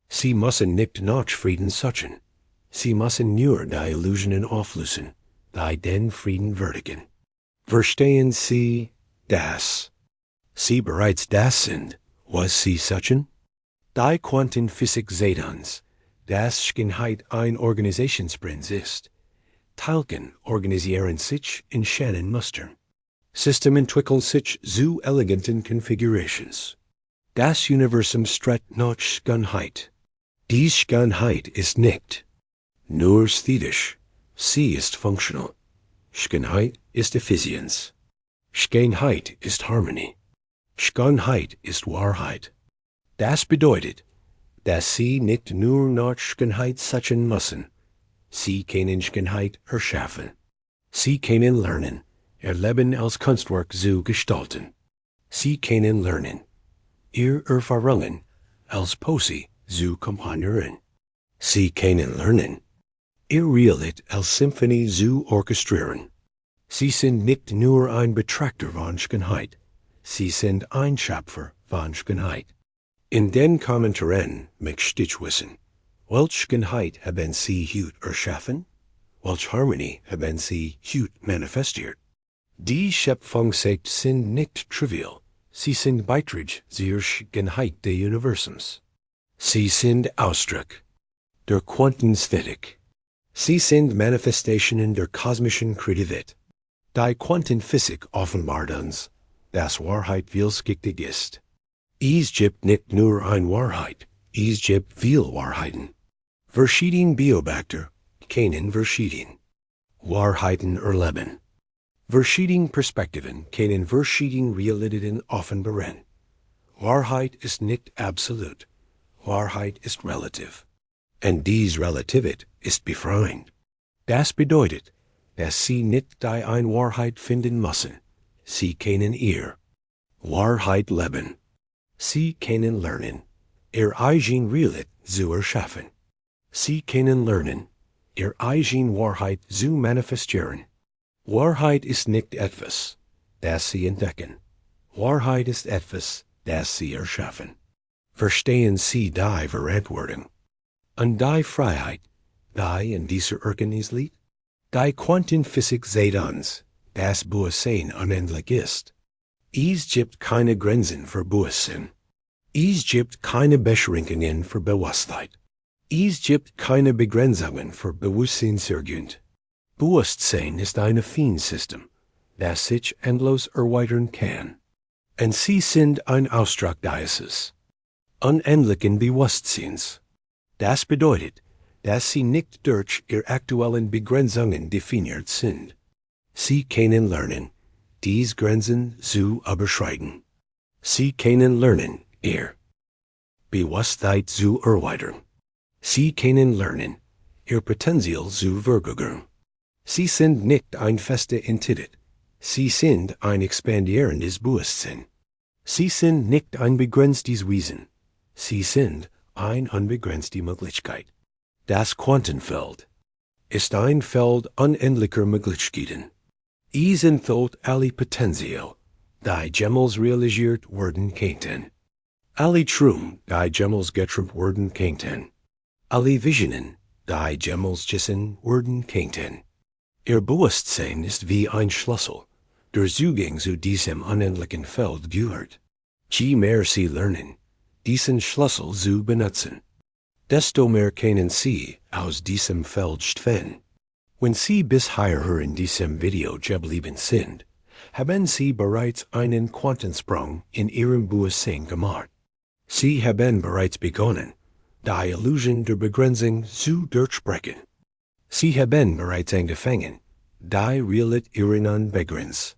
Sie müssen nicht nach Frieden suchen. Sie müssen nur die Illusionen auflösen, die den Frieden würdigen. Verstehen Sie, dass Sie bereits das sind, was Sie suchen? Die Quantenphysik sagt uns, dass Schönheit ein Organisationsprinzip ist. Teilchen organisieren sich in schönen Mustern. System entwickeln sich zu eleganten Configurations. Das Universum strebt nach Schönheit. Die Schönheit ist nicht nur ästhetisch, sie ist funktional. Schönheit ist Effizienz. Schönheit ist Harmonie. Schönheit ist Wahrheit. Das bedeutet, dass Sie nicht nur nach Schönheit suchen müssen. Sie können Schönheit erschaffen. Sie können lernen, Ihr Leben als Kunstwerk zu gestalten. Sie können lernen, Ihre Erfahrungen als Poesie zu komponieren. Sie können lernen, Ihre Realität als Symphonie zu orchestrieren. Sie sind nicht nur ein Betrachter von Schönheit, Sie sind ein Schöpfer von Schönheit. In den Kommentaren möchte ich wissen, welche Schönheit haben Sie heute erschaffen? Welche Harmonie haben Sie heute manifestiert? Die Schöpfungsakte sind nicht trivial, sie sind Beiträge zur Schönheit des Universums. Sie sind Ausdruck der Quantenästhetik. Sie sind Manifestationen der kosmischen Kreativität. Die Quantenphysik offenbart uns, dass Wahrheit vielschichtig ist. Es gibt nicht nur eine Wahrheit, es gibt viele Wahrheiten. Verschiedene Beobachter können verschiedene Wahrheiten erleben. Verschiedene Perspektiven können verschiedene Realitäten offenbaren. Wahrheit ist nicht absolut, Wahrheit ist relativ. Und diese Relativität ist befreiend. Das bedeutet, dass Sie nicht die eine Wahrheit finden müssen. Sie können ihr Wahrheit leben. Sie können lernen, Ihr eigen Realität zu erschaffen. Sie können lernen, Ihr eigen Wahrheit zu manifestieren. Wahrheit ist nicht etwas, das Sie entdecken. Wahrheit ist etwas, das Sie erschaffen. Verstehen Sie die Verantwortung und die Freiheit, die in dieser Erkenntnis liegt? Die Quantenphysik sagt uns, dass Bewusstsein unendlich ist. Es gibt keine Grenzen für Bewusstsein. Es gibt keine Beschränkungen für Bewusstheit. Es gibt keine Begrenzungen für Bewusstseinsergünd. Bewusstsein ist ein Affin-System, das sich endlos erweitern kann. Und Sie sind ein Ausdruck dieses unendlichen Bewusstseins. Das bedeutet, dass Sie nicht durch Ihre aktuellen Begrenzungen definiert sind. Sie können lernen, diese Grenzen zu überschreiten. Sie können lernen, Ihre Bewusstheit zu erweitern. Sie können lernen, ihr Potenzial zu vergrößern. Sie sind nicht ein feste Entität. Sie sind ein expandierendes Bewusstsein. Sie sind nicht ein begrenztes Wesen. Sie sind eine unbegrenzte Möglichkeit. Das Quantenfeld ist ein Feld unendlicher Möglichkeiten. Es enthält alle Potenzial, die jemals realisiert werden könnten. Alle Träume, die jemals geträumt werden könnten. Alle Visionen, die jemals gesehen werden könnten. Ihr Bewusstsein ist wie ein Schlüssel, der Zugang zu diesem unendlichen Feld gehört. Je mehr Sie lernen, diesen Schlüssel zu benutzen, desto mehr können Sie aus diesem Feld schöpfen. Wenn Sie bisher in diesem Video geblieben sind, haben Sie bereits einen Quantensprung in Ihrem Bewusstsein gemacht. Sie haben bereits begonnen, die Illusion der Begrenzung zu durchbrechen. Sie haben bereits angefangen, die Realität Ihrer Unbegrenzung